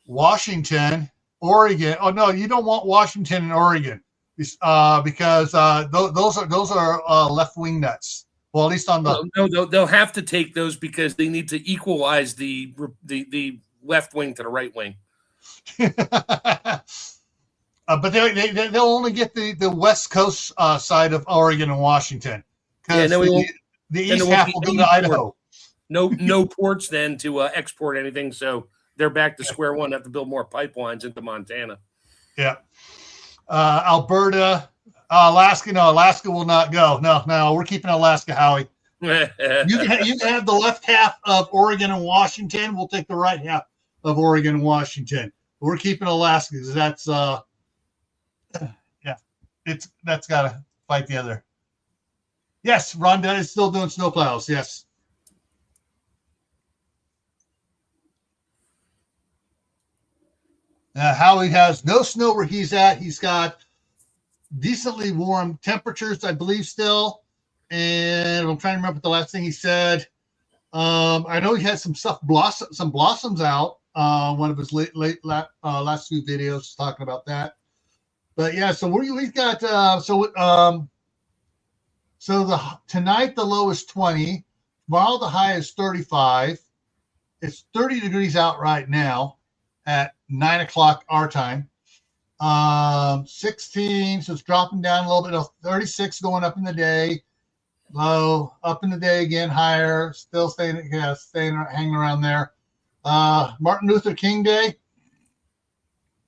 Washington, Oregon. Oh no, you don't want Washington and Oregon because those are left wing nuts. Well, at least on the no, they'll have to take those because they need to equalize the left wing to the right wing. But they'll only get the west coast side of Oregon and Washington. Yeah, no, the east half will go to Idaho. No ports then to export anything, so they're back to square one. Have to build more pipelines into Montana. Yeah, Alberta, Alaska. No, Alaska will not go. No, we're keeping Alaska, Howie. You can have the left half of Oregon and Washington. We'll take the right half of Oregon and Washington. We're keeping Alaska because that's that's got to fight the other. Yes, Rhonda is still doing snowplows. Yes. Howie has no snow where he's at. He's got decently warm temperatures, I believe, still. And I'm trying to remember the last thing he said. I know he had some blossoms out. One of his last few videos talking about that. But yeah, so we've got tonight the low is 20. while the high is 35, it's 30 degrees out right now at 9 o'clock our time. 16, so it's dropping down a little bit. 36 going up in the day, low up in the day again, higher, still staying hanging around there. Martin Luther King Day,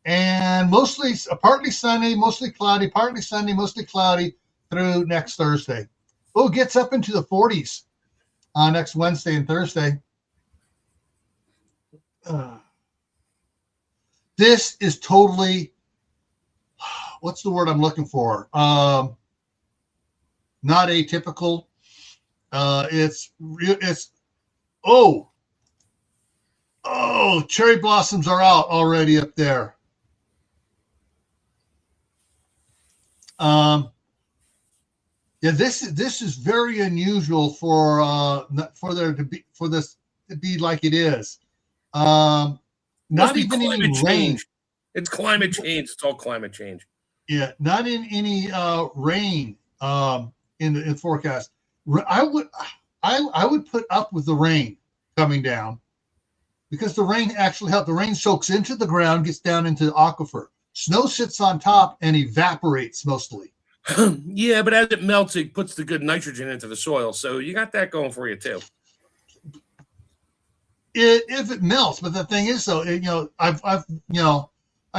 and mostly partly sunny, mostly cloudy, partly sunny, mostly cloudy through next Thursday. Oh, it gets up into the 40s next Wednesday and Thursday. This is totally, what's the word I'm looking for? Not atypical. Cherry blossoms are out already up there. This is very unusual for this to be like it is. Not even any rain. It's climate change. It's all climate change. Yeah, not in any rain in the forecast. I would put up with the rain coming down because the rain actually helps. The rain soaks into the ground, gets down into the aquifer. Snow sits on top and evaporates mostly. Yeah, but as it melts, it puts the good nitrogen into the soil. So you got that going for you too. If it melts, but the thing is, though, I've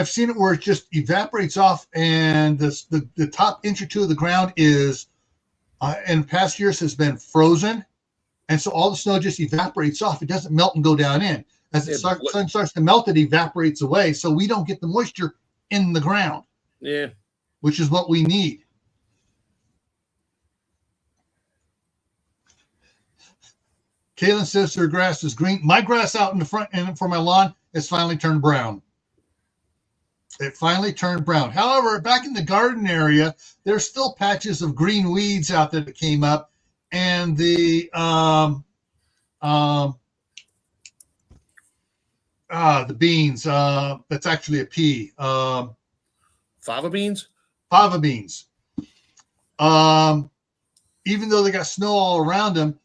seen it where it just evaporates off, and the top inch or two of the ground is, in past years, has been frozen, and so all the snow just evaporates off. It doesn't melt and go down in. As the sun starts to melt, it evaporates away, so we don't get the moisture in the ground. Yeah, which is what we need. Kaylin says her grass is green. My grass out in the front and for my lawn has finally turned brown. It finally turned brown. However, back in the garden area, there's still patches of green weeds out there that came up, and the beans. That's actually a pea. Fava beans. Fava beans. Even though they got snow all around them,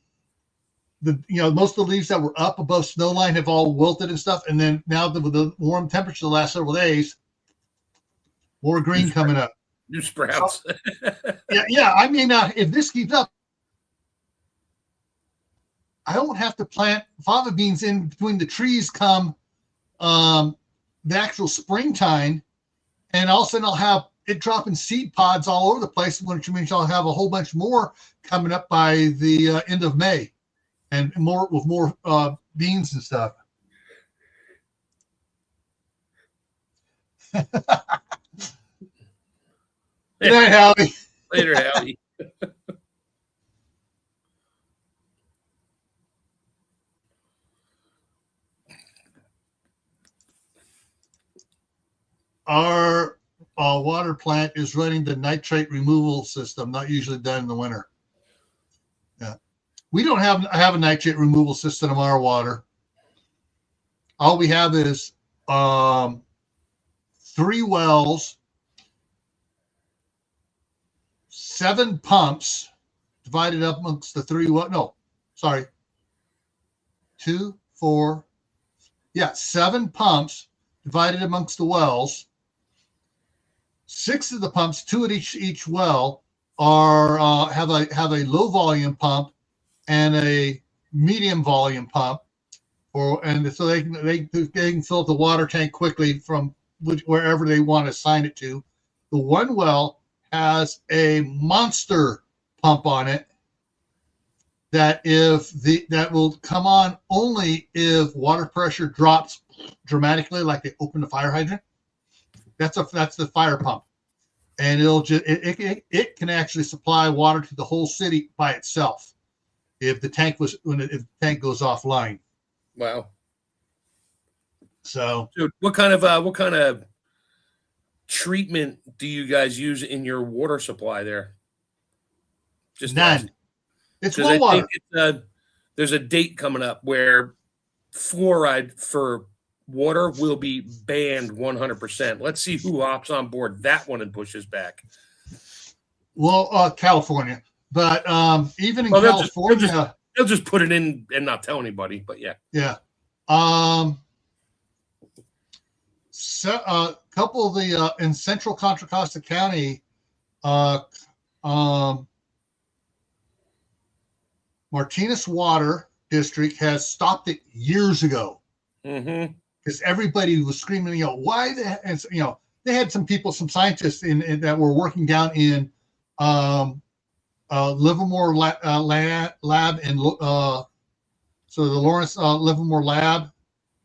most of the leaves that were up above snow line have all wilted and stuff. And then now with the warm temperature the last several days, more green coming up. New sprouts. Yeah. I mean, if this keeps up, I won't have to plant fava beans in between the trees come the actual springtime, and all of a sudden I'll have it dropping seed pods all over the place, which means I'll have a whole bunch more coming up by the end of May, and more beans and stuff. Good night, Howie. Later, Howie. Our water plant is running the nitrate removal system, not usually done in the winter. Yeah, we don't have a nitrate removal system in our water. All we have is 3 wells, 7 pumps divided up amongst the 3 wells. No, sorry. 2, 4. Yeah, 7 pumps divided amongst the wells. 6 of the pumps, 2 at each well, are have a low volume pump and a medium volume pump, and so they can fill up the water tank quickly from wherever they want to assign it to. The one well has a monster pump on it that will come on only if water pressure drops dramatically, like they open the fire hydrant. That's the fire pump, and it can actually supply water to the whole city by itself if the tank goes offline. Wow. So, dude, what kind of treatment do you guys use in your water supply there? Just none. It's well water. There's a date coming up where fluoride for water will be banned 100%. Let's see who hops on board that one and pushes back. Well, California, but even in California, They'll just put it in and not tell anybody. But yeah. Yeah. So a couple of the in central Contra Costa County, Martinez Water District has stopped it years ago because everybody was screaming, why the, and they had some people, some scientists in that were working down in Livermore lab and so the Lawrence Livermore lab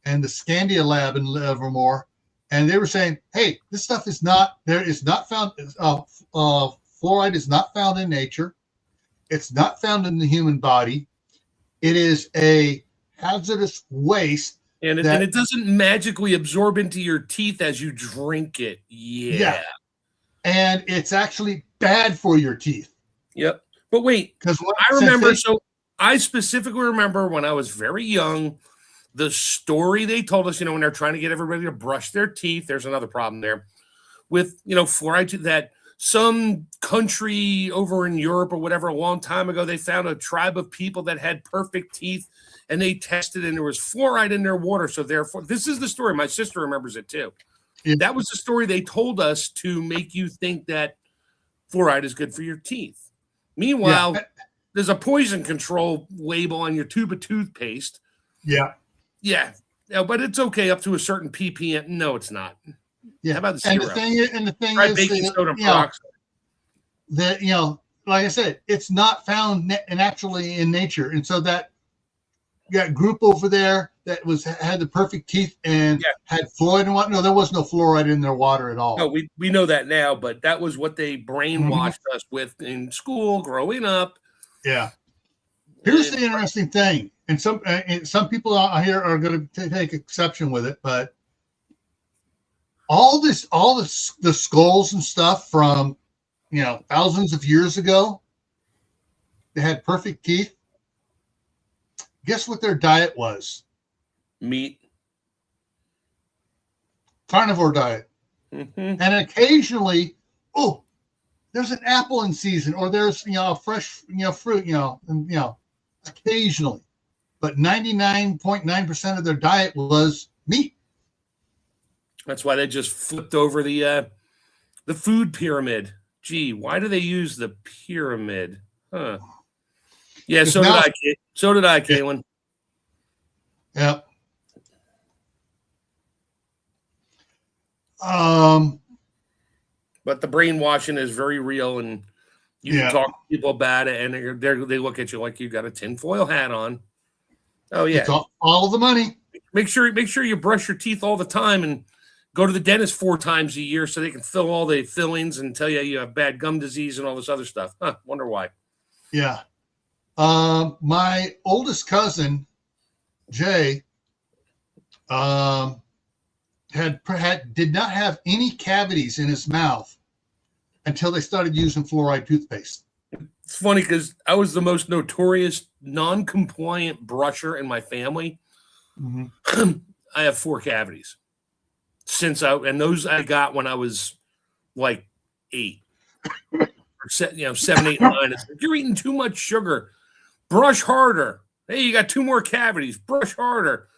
and the Scandia lab in Livermore, and they were saying, hey, this stuff is not found. Fluoride is not found in nature. It's not found in the human body. It is a hazardous waste. And it doesn't magically absorb into your teeth as you drink it. Yeah. And it's actually bad for your teeth. Yep. But wait, because I remember, so I specifically remember when I was very young, the story they told us, when they're trying to get everybody to brush their teeth, there's another problem there with, fluoride, that some country over in Europe or whatever, a long time ago, they found a tribe of people that had perfect teeth and they tested and there was fluoride in their water. So therefore, this is the story. My sister remembers it too. Yeah. That was the story they told us to make you think that fluoride is good for your teeth. Meanwhile, there's a poison control label on your tube of toothpaste. Yeah. Yeah. But it's okay up to a certain ppm. No, it's not. Yeah. How about the and syrup? The thing Try is baking soda peroxide. That, like I said, it's not found naturally in nature. And so that group over there that had the perfect teeth and had fluoride and what? No, there was no fluoride in their water at all. No, we know that now, but that was what they brainwashed us with in school growing up. Yeah. Here's the interesting thing, and some people out here are going to take exception with it, but all the skulls and stuff from thousands of years ago, they had perfect teeth. Guess what their diet was? Meat. Carnivore diet. And occasionally, there's an apple in season, or there's a fresh fruit, occasionally. But 99.9% of their diet was meat. That's why they just flipped over the food pyramid. Gee, why do they use the pyramid? Huh. Yeah, so did I, Caitlin. Yeah. But the brainwashing is very real, and you can talk to people about it, and they look at you like you got a tinfoil hat on. Oh yeah, it's all the money. Make sure you brush your teeth all the time, and go to the dentist 4 times a year so they can fill all the fillings and tell you have bad gum disease and all this other stuff. Huh? Wonder why. Yeah. My oldest cousin, Jay, did not have any cavities in his mouth until they started using fluoride toothpaste. It's funny because I was the most notorious non-compliant brusher in my family. Mm-hmm. I have 4 cavities and those I got when I was like 8, or 7, 8, 9. It's like, you're eating too much sugar. Brush harder. Hey, you got 2 more cavities. Brush harder.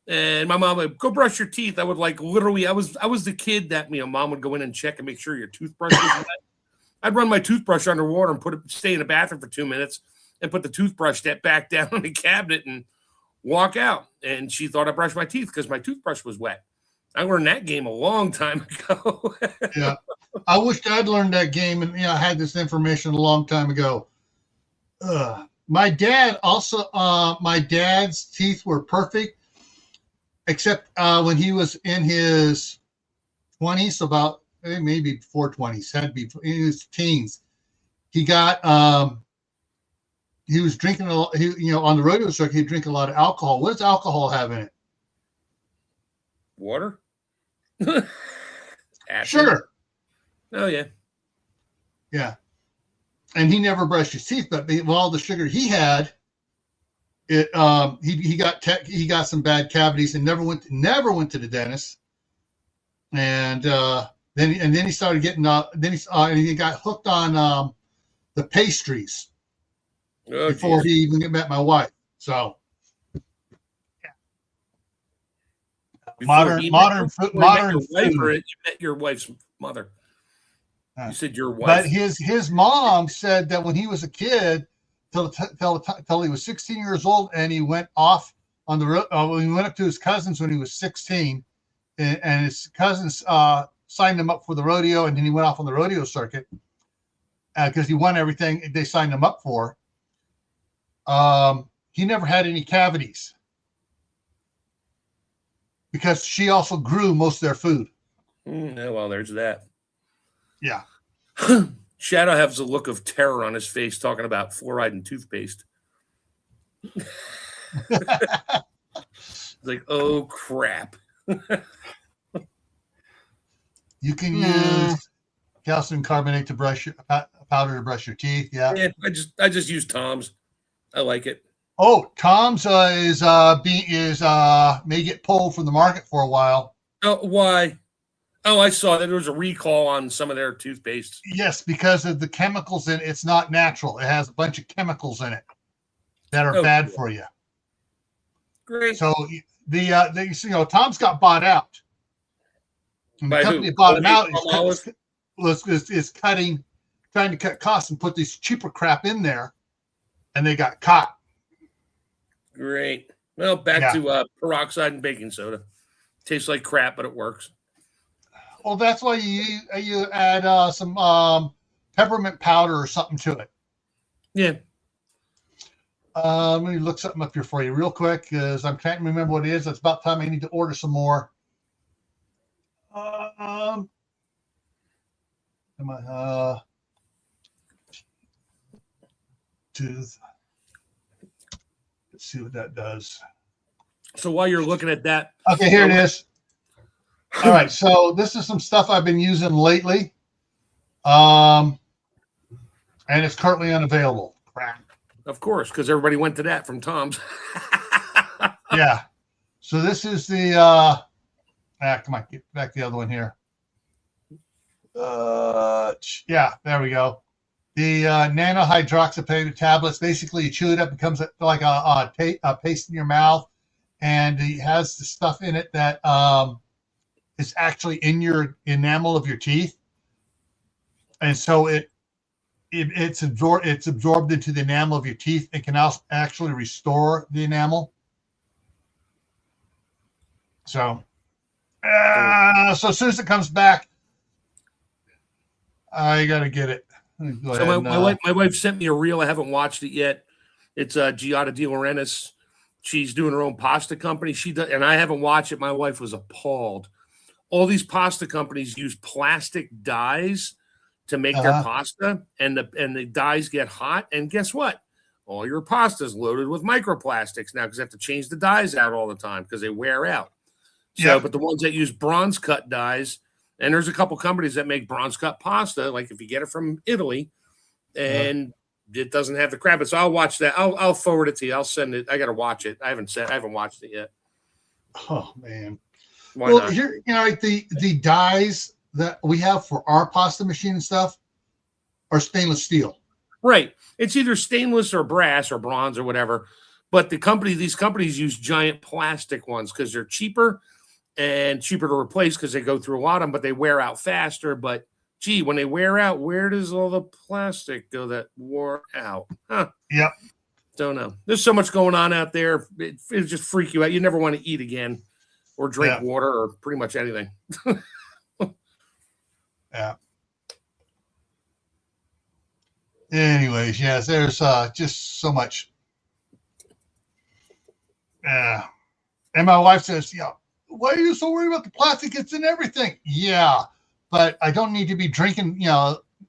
And my mom would go brush your teeth. I would literally. I was the kid that mom would go in and check and make sure your toothbrush was wet. I'd run my toothbrush underwater and stay in the bathroom for 2 minutes and put the toothbrush back down on the cabinet and walk out. And she thought I brushed my teeth because my toothbrush was wet. I learned that game a long time ago. Yeah, I wished I'd learned that game and I had this information a long time ago. My dad also. My dad's teeth were perfect. Except when he was in his 20s, about maybe before 20s, had to be in his teens. He got he was drinking a lot. On the rodeo circuit, he'd drink a lot of alcohol. What does alcohol have in it? Water. Sugar. Oh yeah. Yeah, and he never brushed his teeth, but with all the sugar he had, he got some bad cavities and never went to the dentist. And then he started getting and he got hooked on the pastries. before geez. he even met my wife. So Before modern you met your wife, food. or you met your wife's mother? You said your wife. But his mom said that when he was a kid, till he was 16 years old, and he went off on the road. When he went up to his cousins when he was 16, and his cousins signed him up for the rodeo, and then he went off on the rodeo circuit because he won everything they signed him up for. He never had any cavities because she also grew most of their food. Yeah, well, there's that. Yeah. Shadow has a look of terror on his face talking about fluoride and toothpaste. Like, oh crap. You can use calcium carbonate to brush your powder to brush your teeth. Yeah. I just use Tom's. I like it. Oh, Tom's may get pulled from the market for a while. Oh, why? Oh, I saw that there was a recall on some of their toothpaste. Yes, because of the chemicals in it. It's not natural. It has a bunch of chemicals in it that are bad for you. Great. So Tom's got bought out. And the By company who? that bought him out is trying to cut costs and put this cheaper crap in there, and they got caught. Great. Well, back to peroxide and baking soda. Tastes like crap, but it works. Well, that's why you add some peppermint powder or something to it. Yeah. Let me look something up here for you real quick because I can't remember what it is. It's about time I need to order some more. Tooth. Let's see what that does. So while you're looking at that. Okay, here it is. All right, so this is some stuff I've been using lately. And it's currently unavailable. Crap. Of course, because everybody went to that from Tom's. Yeah. So this is the come on, get back the other one here. Yeah, there we go. The nano hydroxyapatite tablets. Basically, you chew it up, it becomes like a paste in your mouth, and it has the stuff in it that is actually in your enamel of your teeth, and so it's absorbed into the enamel of your teeth and can also actually restore the enamel. So as soon as it comes back, I gotta get it. So my wife sent me a reel. I haven't watched it yet. It's Giada De Laurentiis. She's doing her own pasta company. She does, and I haven't watched it. My wife was appalled. All these pasta companies use plastic dyes to make their pasta, and the dyes get hot. And guess what? All your pasta is loaded with microplastics now because they have to change the dyes out all the time because they wear out. So, but the ones that use bronze cut dyes, and there's a couple companies that make bronze cut pasta, like if you get it from Italy, and it doesn't have the crap. So I'll watch that. I'll forward it to you. I'll send it. I got to watch it. I haven't watched it yet. Oh man. Why not? Here, like the dyes that we have for our pasta machine and stuff are stainless steel. Right. It's either stainless or brass or bronze or whatever. But these companies use giant plastic ones because they're cheaper and cheaper to replace because they go through a lot of them, but they wear out faster. But gee, when they wear out, where does all the plastic go that wore out? Huh. Yep. Don't know. There's so much going on out there. It just freak you out. You never want to eat again or drink water or pretty much anything. Yeah. Anyways, yes, there's just so much. Yeah. And my wife says, why are you so worried about the plastic? It's in everything. Yeah, but I don't need to be drinking,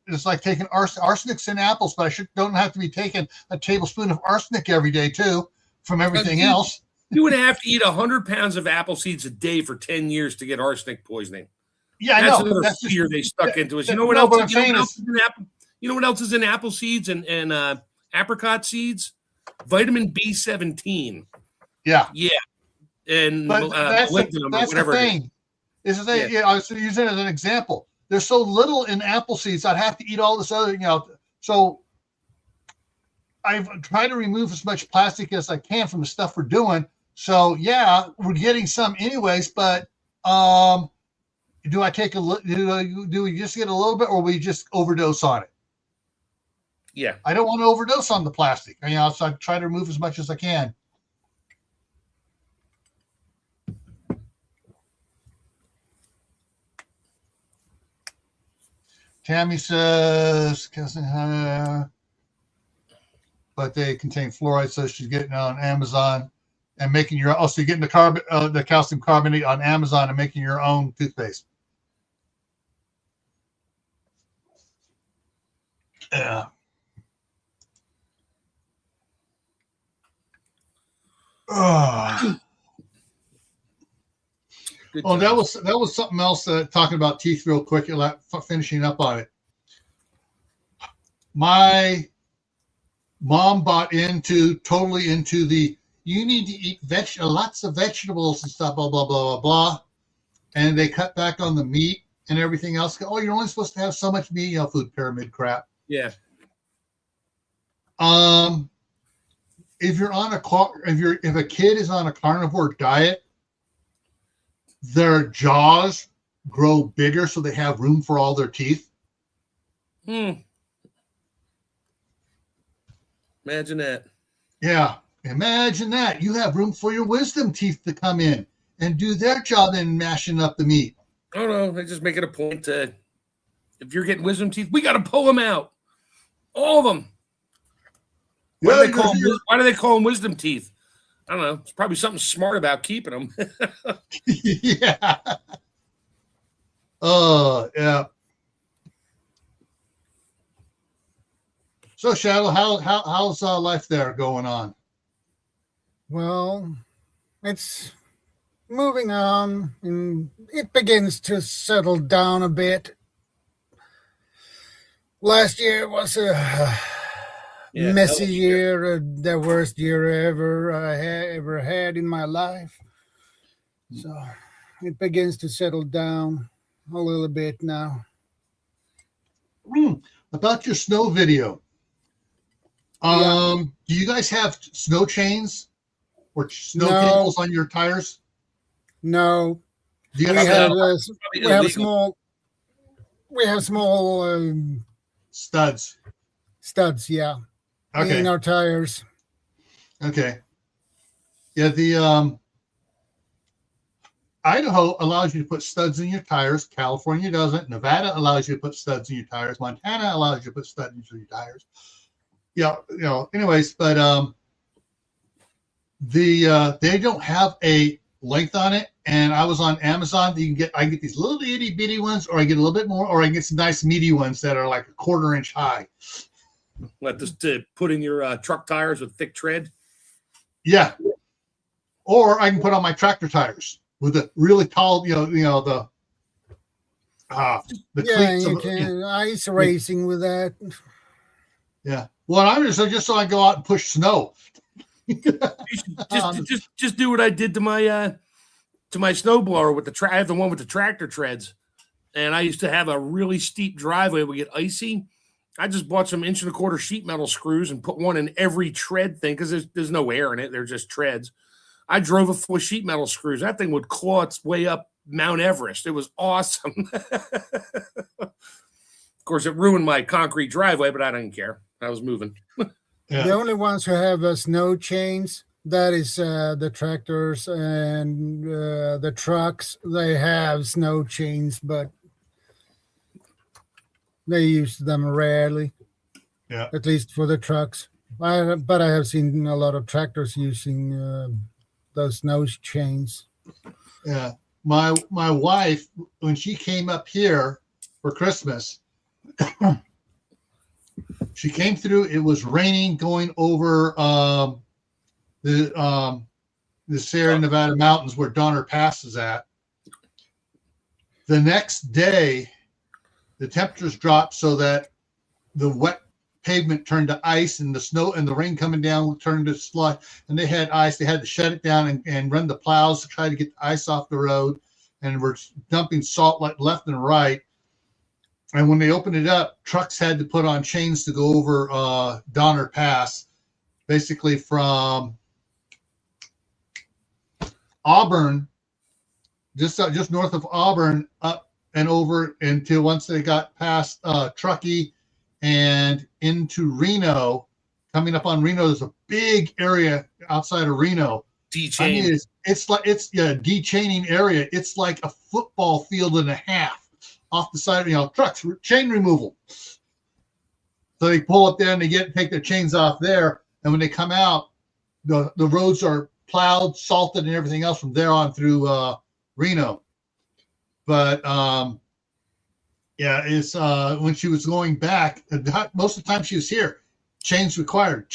it's like taking arsenic's in apples, but don't have to be taking a tablespoon of arsenic every day too from everything else. You would have to eat 100 pounds of apple seeds a day for 10 years to get arsenic poisoning. Yeah, that's I know. Another fear they stuck into us. You know what else? You know what else is in apple seeds and apricot seeds? Vitamin B17. Yeah. Yeah. And that's the thing. I was using it as an example. There's so little in apple seeds. I'd have to eat all this other, So I've tried to remove as much plastic as I can from the stuff we're doing. So yeah, we're getting some anyways, but do I take do we just get a little bit, or we just overdose on it? Yeah. I don't want to overdose on the plastic. So I try to remove as much as I can. Tammy says, but they contain fluoride, so she's getting it on Amazon and making your. Oh, so you're getting the calcium carbonate on Amazon and making your own toothpaste. Yeah. Oh, that was something else. Talking about teeth real quick, finishing up on it. My mom bought totally into the you need to eat lots of vegetables and stuff, blah blah blah blah blah, and they cut back on the meat and everything else. Oh, you're only supposed to have so much meat, food pyramid crap. Yeah. If you're on if a kid is on a carnivore diet, their jaws grow bigger so they have room for all their teeth. Imagine that. Yeah, imagine that. You have room for your wisdom teeth to come in and do their job in mashing up the meat. I don't know. They just make it a point to, if you're getting wisdom teeth, we got to pull them out. All of them. Why do they call them wisdom teeth? I don't know. It's probably something smart about keeping them. Yeah. Oh, yeah. So, Shadow, how's life there going on? Well, it's moving on, and it begins to settle down a bit. Last year was a messy year, the worst year I ever had in my life. So it begins to settle down a little bit now. About your snow video. Do you guys have snow chains or snow cables on your tires? No. Do you we have small studs. Studs, yeah. Okay. In our tires. Okay. Yeah, the Idaho allows you to put studs in your tires. California doesn't. Nevada allows you to put studs in your tires. Montana allows you to put studs in your tires. Yeah, anyways, but they don't have a length on it. And I was on Amazon. I get these little itty bitty ones, or I get a little bit more, or I get some nice meaty ones that are like a 1/4 inch high. Like just to put in your truck tires with thick tread? Yeah. Or I can put on my tractor tires with the really tall, the cleats. You can ice racing with that. Yeah. Well, I'm just so I go out and push snow. just do what I did to my snowblower with I have the one with the tractor treads, and I used to have a really steep driveway. We get icy. I just bought some 1.25-inch sheet metal screws and put one in every tread thing because there's no air in it. They're just treads. I drove it full of sheet metal screws. That thing would claw its way up Mount Everest. It was awesome. Of course, it ruined my concrete driveway, but I didn't care. I was moving. Yeah. The only ones who have snow chains, that is the tractors and the trucks. They have snow chains, but they use them rarely. Yeah. At least for the trucks. But I have seen a lot of tractors using those snow chains. Yeah. My wife, when she came up here for Christmas, she came through. It was raining going over the Sierra Nevada mountains where Donner Pass is at. The next day, the temperatures dropped so that the wet pavement turned to ice, and the snow and the rain coming down turned to slush, and they had ice. They had to shut it down and run the plows to try to get the ice off the road, and we're dumping salt like left and right. And when they opened it up, trucks had to put on chains to go over Donner Pass. basically from Auburn, just north of Auburn, up and over until once they got past Truckee and into Reno. Coming up on Reno, there's a big area outside of Reno. D-chain. I mean, it's like de-chaining area. It's like a football field and a half off the side of trucks, chain removal. So they pull up there and they take their chains off there, and when they come out, the roads are plowed, salted, and everything else from there on through Reno. But it's when she was going back, most of the time she was here. Chains required.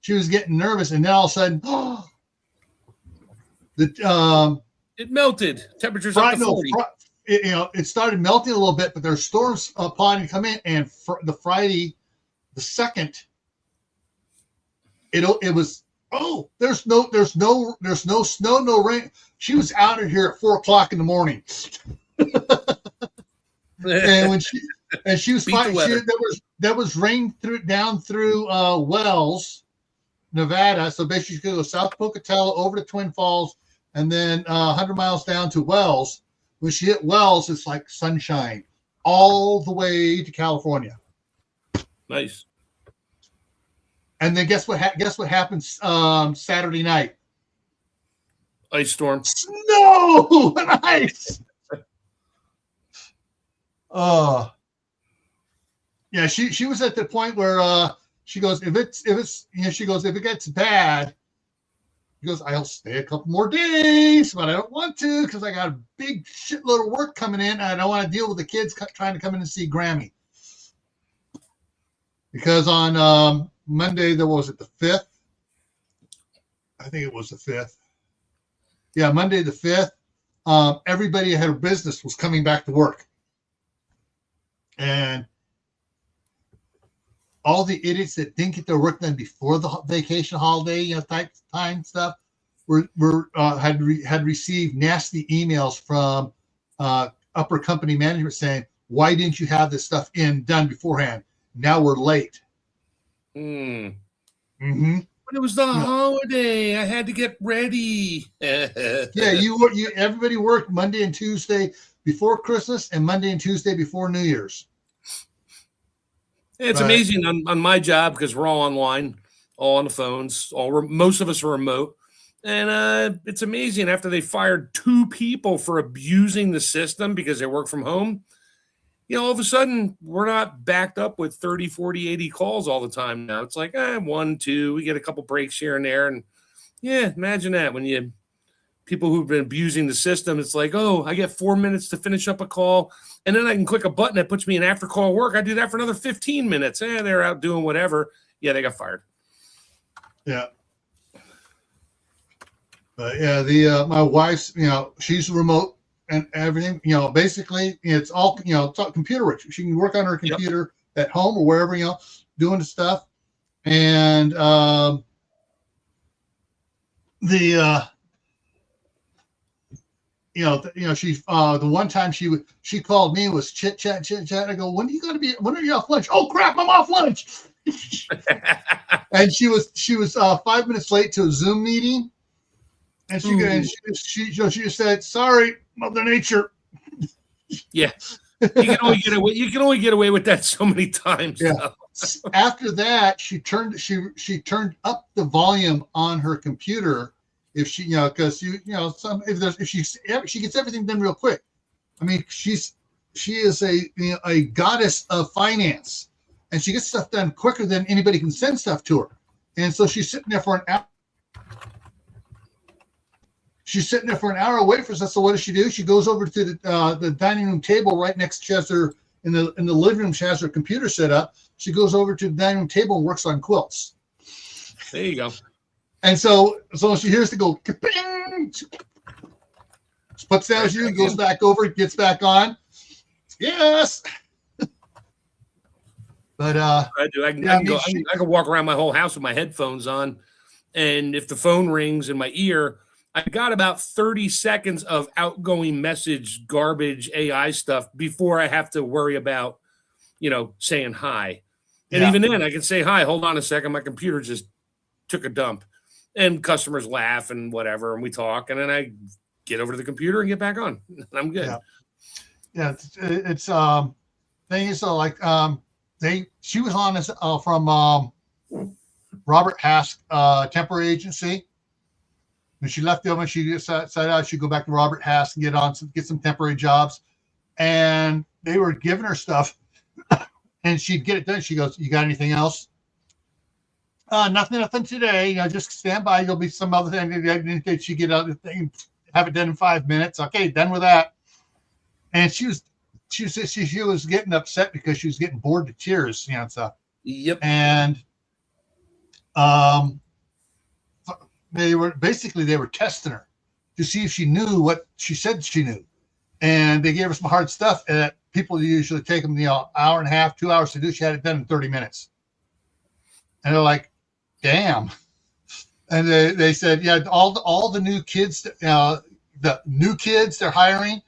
She was getting nervous, and then all of a sudden, it melted. Temperatures up to 40. It started melting a little bit, but there's storms planning to come in, and the Friday, the 2nd, it was there's no snow, no rain. She was out of here at 4:00 in the morning, and when she was fine. There was rain down through Wells, Nevada. So basically, she could go south Pocatello over to Twin Falls, and then 100 miles down to Wells. When she hit Wells, it's like sunshine all the way to California. Nice. And then guess what happens Saturday night? Ice storm. Snow and ice. Yeah, she was at the point where she goes, if it gets bad, she goes, I'll stay a couple more days, but I don't want to because I got a big shitload of work coming in, and I don't want to deal with the kids trying to come in and see Grammy. Because on Monday, there was it the 5th? I think it was the 5th. Yeah, Monday the 5th. Everybody had a business was coming back to work. And all the idiots that didn't get their work done before the vacation holiday, type time stuff, had received nasty emails from upper company management saying, "Why didn't you have this stuff done beforehand? Now we're late." Mm-hmm. But it was the holiday. I had to get ready. Yeah, everybody worked Monday and Tuesday before Christmas and Monday and Tuesday before New Year's. It's amazing on my job because we're all online, all on the phones. Most of us are remote, and it's amazing. After they fired 2 people for abusing the system because they work from home, all of a sudden we're not backed up with 30, 40, 80 calls all the time now. It's like 1, 2. We get a couple breaks here and there, and imagine that when people who've been abusing the system, it's like, I get 4 minutes to finish up a call, and then I can click a button that puts me in after call work. I do that for another 15 minutes. They're out doing whatever. Yeah, they got fired. Yeah. But yeah, my wife's, she's remote and everything, basically it's all, it's all computer rich. She can work on her computer at home or wherever, doing the stuff. And she's the one time she called me, was chit chat. I go, when are you off lunch? Oh crap, I'm off lunch. And she was 5 minutes late to a Zoom meeting, and she just said, "Sorry, Mother Nature." Yeah, you can only get away with that so many times. Yeah. After that, she turned up the volume on her computer. If she, because if she gets everything done real quick. I mean, she is a goddess of finance, and she gets stuff done quicker than anybody can send stuff to her. And so she's sitting there for an hour. Waiting for us. So what does she do? She goes over to the dining room table right next to her in the living room. She has her computer set up. She goes over to the dining room table and works on quilts. There you go. And so she hears to go, ka-ping! She puts down his shoe, goes back over, gets back on. Yes. But I do. I can walk around my whole house with my headphones on, and if the phone rings in my ear, I got about 30 seconds of outgoing message, garbage, AI stuff before I have to worry about, saying hi. And even then, I can say, hi, hold on a second. My computer just took a dump. And customers laugh and whatever, and we talk. And then I get over to the computer and get back on. I'm good. Yeah. It's thing is, like, she was on this from Robert Hask temporary agency. When she left the oven, she decided out she'd go back to Robert Hask and get some temporary jobs. And they were giving her stuff, and she'd get it done. She goes, "You got anything else?" Nothing today. Just stand by. There'll be some other thing. She get out the thing, have it done in 5 minutes. Okay, done with that. And she was getting upset because she was getting bored to tears, and stuff. Yep. And they were testing her to see if she knew what she said she knew. And they gave her some hard stuff that people usually take them, hour and a half, 2 hours to do. She had it done in 30 minutes. And they're like, damn. And they said, yeah, all the new kids, the new kids they're hiring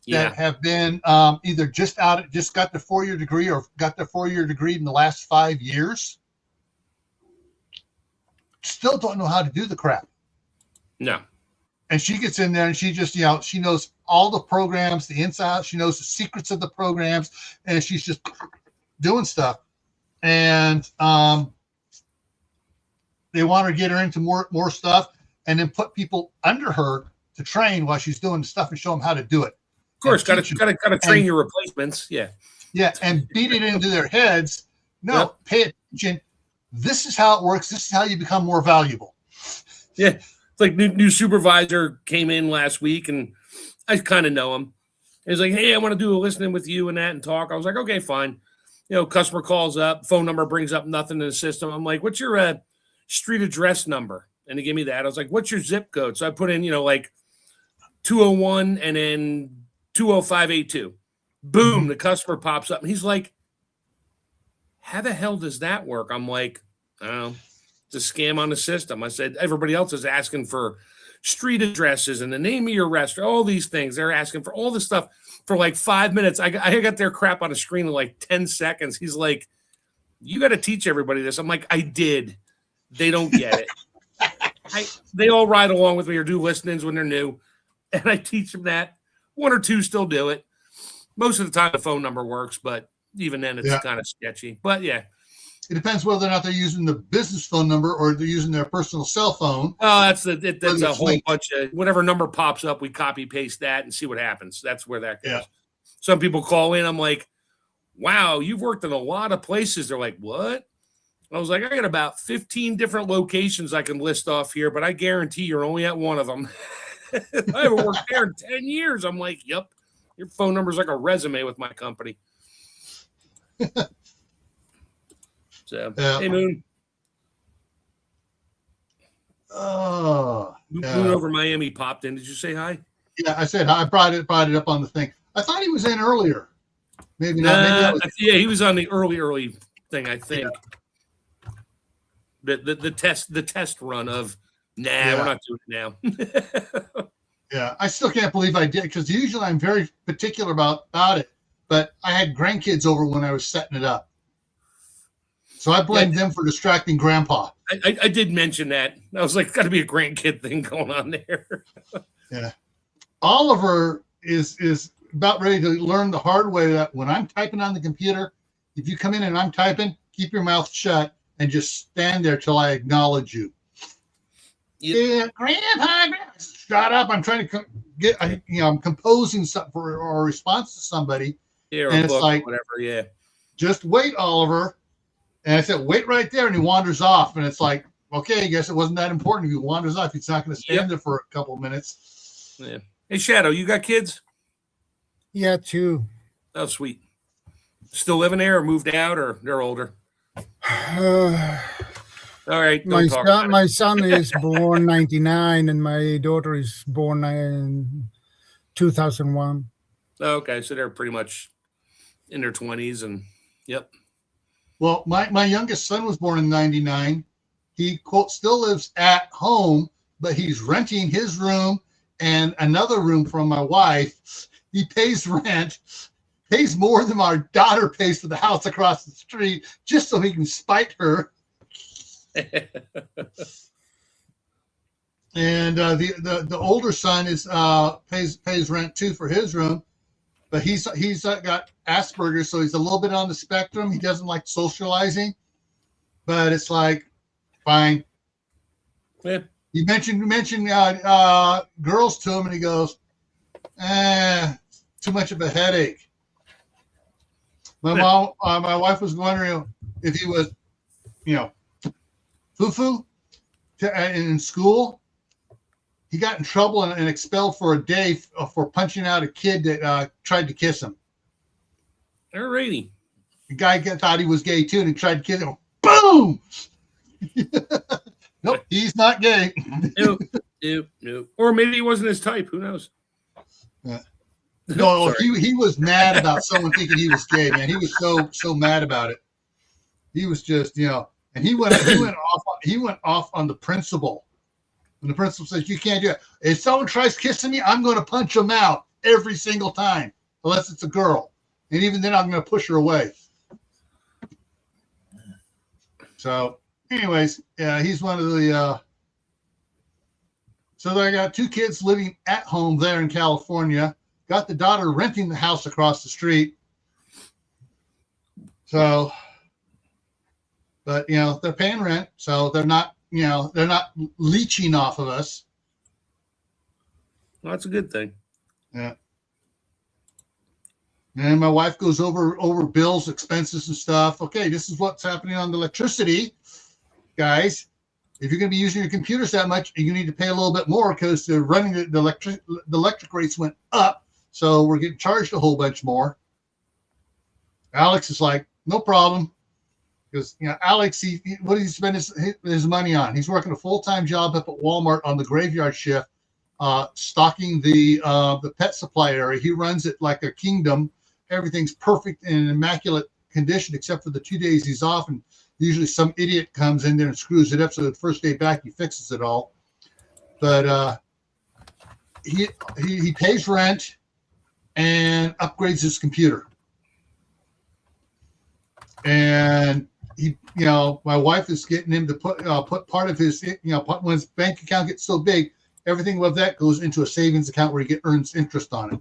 that have been either just got their 4-year degree or got their 4-year degree in the last 5 years, still don't know how to do the crap. No. And she gets in there and she just, she knows all the programs, the inside, she knows the secrets of the programs, and she's just doing stuff. And they want to get her into more stuff and then put people under her to train while she's doing the stuff and show them how to do it. Of course, got to train your replacements. Yeah. Yeah. And beat it into their heads. No, Pay attention. This is how it works. This is how you become more valuable. Yeah. It's like new supervisor came in last week, and I kind of know him. He's like, hey, I want to do a listening with you and that and talk. I was like, okay, fine. Customer calls up, phone number brings up nothing in the system. I'm like, what's your street address number? And he gave me that. I was like, what's your zip code? So I put in, like 201 and then 20582. Boom, the customer pops up. And he's like, how the hell does that work? I'm like, I don't know. It's a scam on the system. I said, everybody else is asking for street addresses and the name of your restaurant, all these things. They're asking for all this stuff for like 5 minutes. I got their crap on the screen in like 10 seconds. He's like, you got to teach everybody this. I'm like, I did. They don't get it. They all ride along with me or do listenings when they're new. And I teach them that. 1 or 2 still do it. Most of the time the phone number works, but even then it's kind of sketchy. But yeah. It depends whether or not they're using the business phone number or they're using their personal cell phone. Oh, that's a whole bunch of whatever number pops up, we copy paste that and see what happens. That's where that goes. Yeah. Some people call in. I'm like, wow, you've worked in a lot of places. They're like, what? I was like, I got about 15 different locations I can list off here, but I guarantee you're only at one of them. I haven't worked there in 10 years. I'm like, yep, your phone number's like a resume with my company. So, hey, Moon. Moon over Miami popped in. Did you say hi? Yeah, I said hi. I brought it up on the thing. I thought he was in earlier. Maybe not. Yeah, he was on the early thing, I think. Yeah. The test run of we're not doing it now. Yeah, I still can't believe I did, because usually I'm very particular about it. But I had grandkids over when I was setting it up. So I blamed them for distracting Grandpa. I did mention that. I was like, got to be a grandkid thing going on there. Yeah. Oliver is about ready to learn the hard way that when I'm typing on the computer, if you come in and I'm typing, keep your mouth shut and just stand there till I acknowledge you. Yep. Yeah, Grandpa, shut up. I'm trying to I'm composing something or a response to somebody. Yeah, and it's like, whatever, yeah. Just wait, Oliver. And I said, wait right there. And he wanders off. And it's like, okay, I guess it wasn't that important. If he wanders off, he's not going to stand there for a couple of minutes. Yeah. Hey, Shadow, you got kids? Yeah, 2. Oh, sweet. Still living there or moved out or they're older? All right. My son is born 99 and my daughter is born in 2001. Okay. So they're pretty much in their 20s and yep. Well, my youngest son was born in 99. He, quote, still lives at home, but he's renting his room and another room from my wife. He pays rent, pays more than our daughter pays for the house across the street just so he can spite her. And the older son is pays rent too for his room, but he's got Asperger's, so he's a little bit on the spectrum. He doesn't like socializing, but it's like fine. Yeah. You mentioned girls to him, and he goes, too much of a headache. My wife was wondering if he was, foo-foo in school. He got in trouble and expelled for a day for punching out a kid that tried to kiss him. Alrighty. The guy thought he was gay too, and he tried to kiss him. Boom! Nope, he's not gay. Nope. Or maybe he wasn't his type. Who knows? No, he was mad about someone thinking he was gay, man. He was so mad about it. He was just, and he went off on the principal. And the principal says, you can't do it. If someone tries kissing me, I'm going to punch them out every single time, unless it's a girl. And even then, I'm going to push her away. So, anyways, yeah, he's one of the. So I got 2 kids living at home there in California. Got the daughter renting the house across the street. So, but they're paying rent, so they're not leeching off of us. Well, that's a good thing. Yeah. And my wife goes over bills, expenses, and stuff. Okay, this is what's happening on the electricity, guys. If you're going to be using your computers that much, you need to pay a little bit more because they're running the electric rates went up, so we're getting charged a whole bunch more. Alex is like, no problem, because Alex, what does he spend his money on? He's working a full-time job up at Walmart on the graveyard shift, stocking the pet supply area. He runs it like a kingdom. Everything's perfect and in immaculate condition except for the 2 days he's off, and usually some idiot comes in there and screws it up. So the first day back, he fixes it all. But he pays rent and upgrades his computer. And my wife is getting him to put part of his, when his bank account gets so big, everything of that goes into a savings account where he earns interest on it.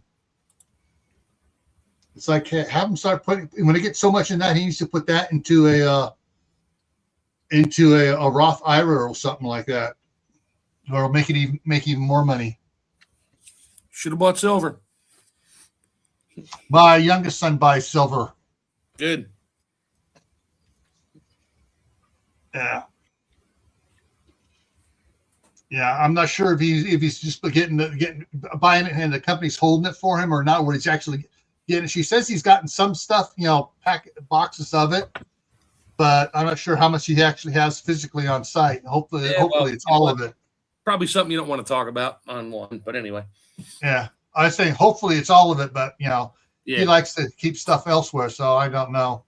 It's like, have him start putting, when he gets so much in that, he needs to put that into a Roth IRA or something like that, or make even more money. Should have bought silver. My youngest son buys silver. Good. Yeah. I'm not sure if he's just buying it and the company's holding it for him or not, where he's actually getting it. She says he's gotten some stuff, boxes of it, but I'm not sure how much he actually has physically on site. Hopefully it's all of it. Probably something you don't want to talk about on one, but anyway. Yeah, I say hopefully it's all of it, but he likes to keep stuff elsewhere, so I don't know.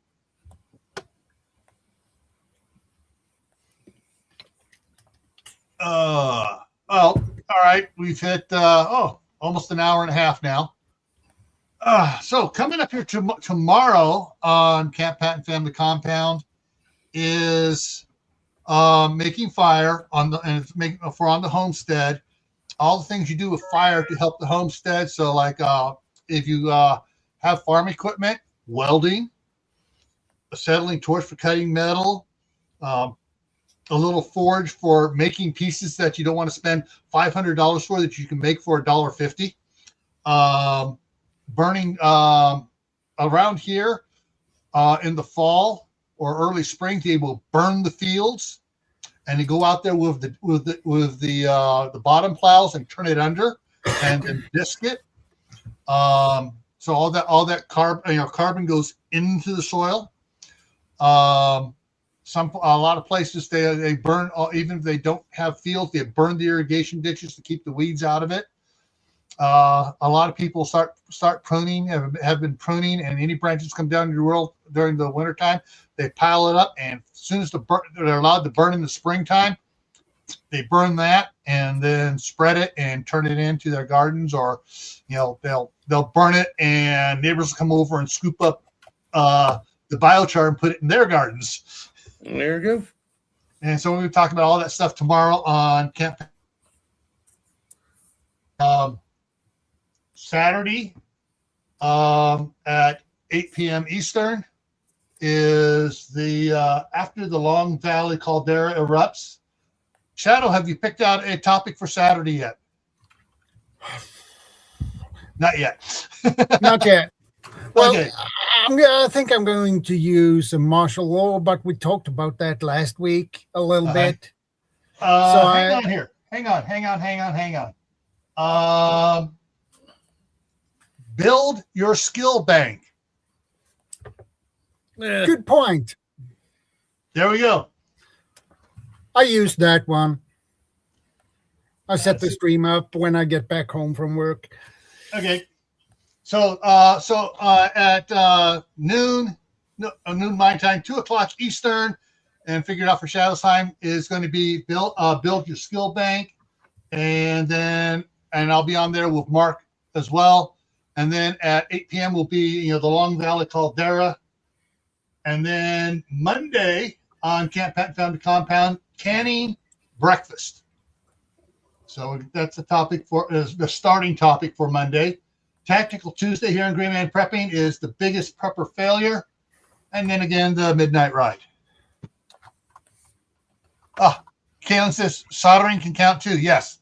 Well, all right, we've hit almost an hour and a half now. So coming up here tomorrow on Camp Patton Family Compound is making fire on the homestead. All the things you do with fire to help the homestead. So like if you have farm equipment, welding, a acetylene torch for cutting metal, a little forge for making pieces that you don't want to spend $500 for that you can make for $1.50. Burning around here in the fall or early spring, they will burn the fields, and they go out there with the bottom plows and turn it under and then disc it. So all that carbon goes into the soil. A lot of places they burn, even if they don't have fields, they burn the irrigation ditches to keep the weeds out of it. A lot of people start pruning, have been pruning, and any branches come down to the world during the wintertime, they pile it up, and as soon as they're allowed to burn in the springtime, they burn that and then spread it and turn it into their gardens, or they'll burn it and neighbors will come over and scoop up the biochar and put it in their gardens. There you go. And so we'll talk about all that stuff tomorrow on Camp. Saturday at 8 p.m. Eastern is the after the Long Valley caldera erupts. Shadow, have you picked out a topic for Saturday yet? Not yet. Not yet. Well, Okay. I think I'm going to use martial law, but we talked about that last week a little bit. Hang on here. Hang on. Build your skill bank. Good point. There we go. I used that one. I set the stream up when I get back home from work. Okay. So at noon my time, 2:00 Eastern, and figured out for Shadow's time is going to be build your skill bank, and I'll be on there with Mark as well. And then at 8 p.m. will be the Long Valley Caldera, and then Monday on Camp Patton Family Compound, canning breakfast. So that's the topic for the starting topic for Monday. Tactical Tuesday here in Gray Man Prepping is the biggest prepper failure. And then again, the midnight ride. Kaylin says soldering can count too. Yes.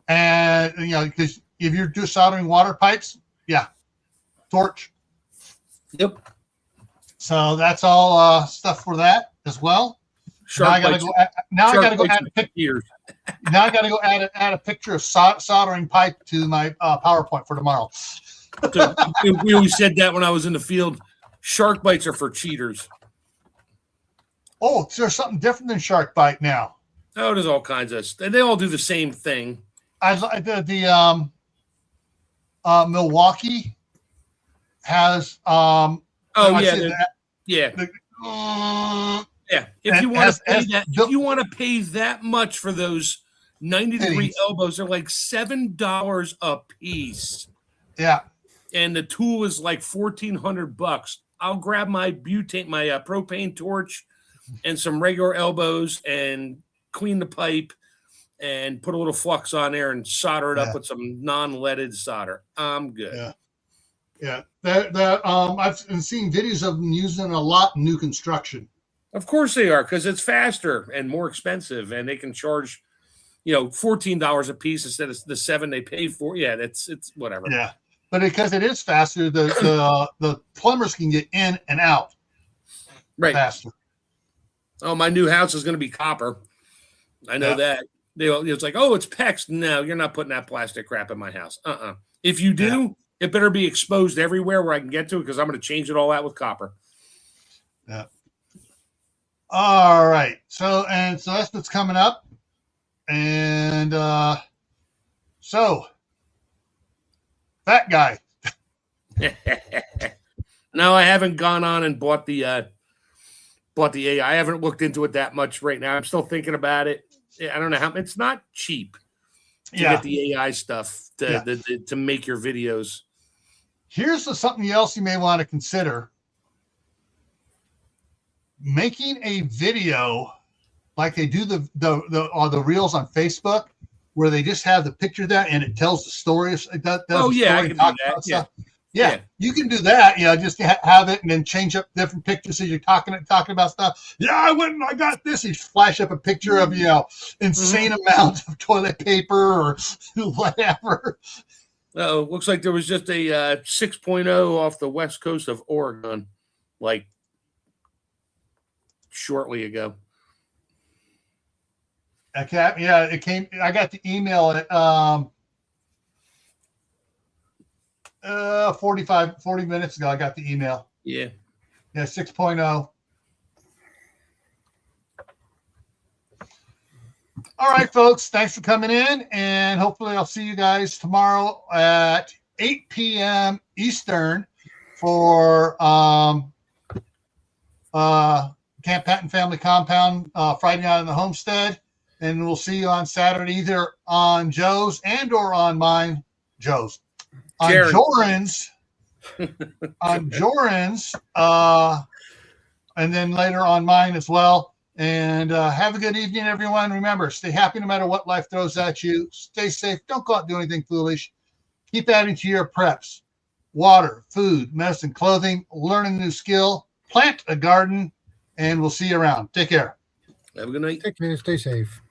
And, because if you're doing soldering water pipes, torch. Yep. So that's all stuff for that as well. Now I got to go add a picture. Now I got to go add a picture of soldering pipe to my PowerPoint for tomorrow. So, we always said that when I was in the field. Shark bites are for cheaters. Oh, so there's something different than shark bite now. Oh, there's all kinds of stuff. They all do the same thing. Milwaukee has Yeah. If you want to pay that much for those 90-degree elbows, they're like $7 a piece. Yeah. And the tool is like $1,400. I'll grab my propane torch and some regular elbows and clean the pipe and put a little flux on there and solder it up with some non-leaded solder. I'm good. Yeah. I've been seeing videos of them using a lot in new construction. Of course they are, because it's faster and more expensive, and they can charge, $14 a piece instead of the $7 they pay for. Yeah, it's whatever. Yeah, but because it is faster, the plumbers can get in and out faster. Oh, my new house is going to be copper. I know that. It's like, oh, it's PEX. No, you're not putting that plastic crap in my house. If you do, it better be exposed everywhere where I can get to it, because I'm going to change it all out with copper. Yeah. All right. So that's what's coming up. And fat guy. No, I haven't gone on and bought the AI. I haven't looked into it that much right now. I'm still thinking about it. I don't know how. It's not cheap to get the AI stuff to make your videos. Here's something else you may want to consider. Making a video like they do the reels on Facebook, where they just have the picture there and it tells the stories. I can do that. Yeah, you can do that. Just have it and then change up different pictures as you're talking about stuff. Yeah, I went and I got this. You flash up a picture of insane amounts of toilet paper or whatever. Looks like there was just a 6.0 off the west coast of Oregon, like shortly ago. It came. I got the email at 40 minutes ago. I got the email. Yeah, 6.0. All right, folks. Thanks for coming in, and hopefully I'll see you guys tomorrow at 8 p.m. Eastern for Camp Patton Family Compound Friday night on the homestead. And we'll see you on Saturday, either on Joe's and or on mine. Joe's. On Karen. Joran's. On Joran's. And then later on mine as well. And have a good evening, everyone. Remember, stay happy no matter what life throws at you. Stay safe. Don't go out and do anything foolish. Keep adding to your preps. Water, food, medicine, clothing, learn a new skill, plant a garden, and we'll see you around. Take care. Have a good night. Take care. Stay safe.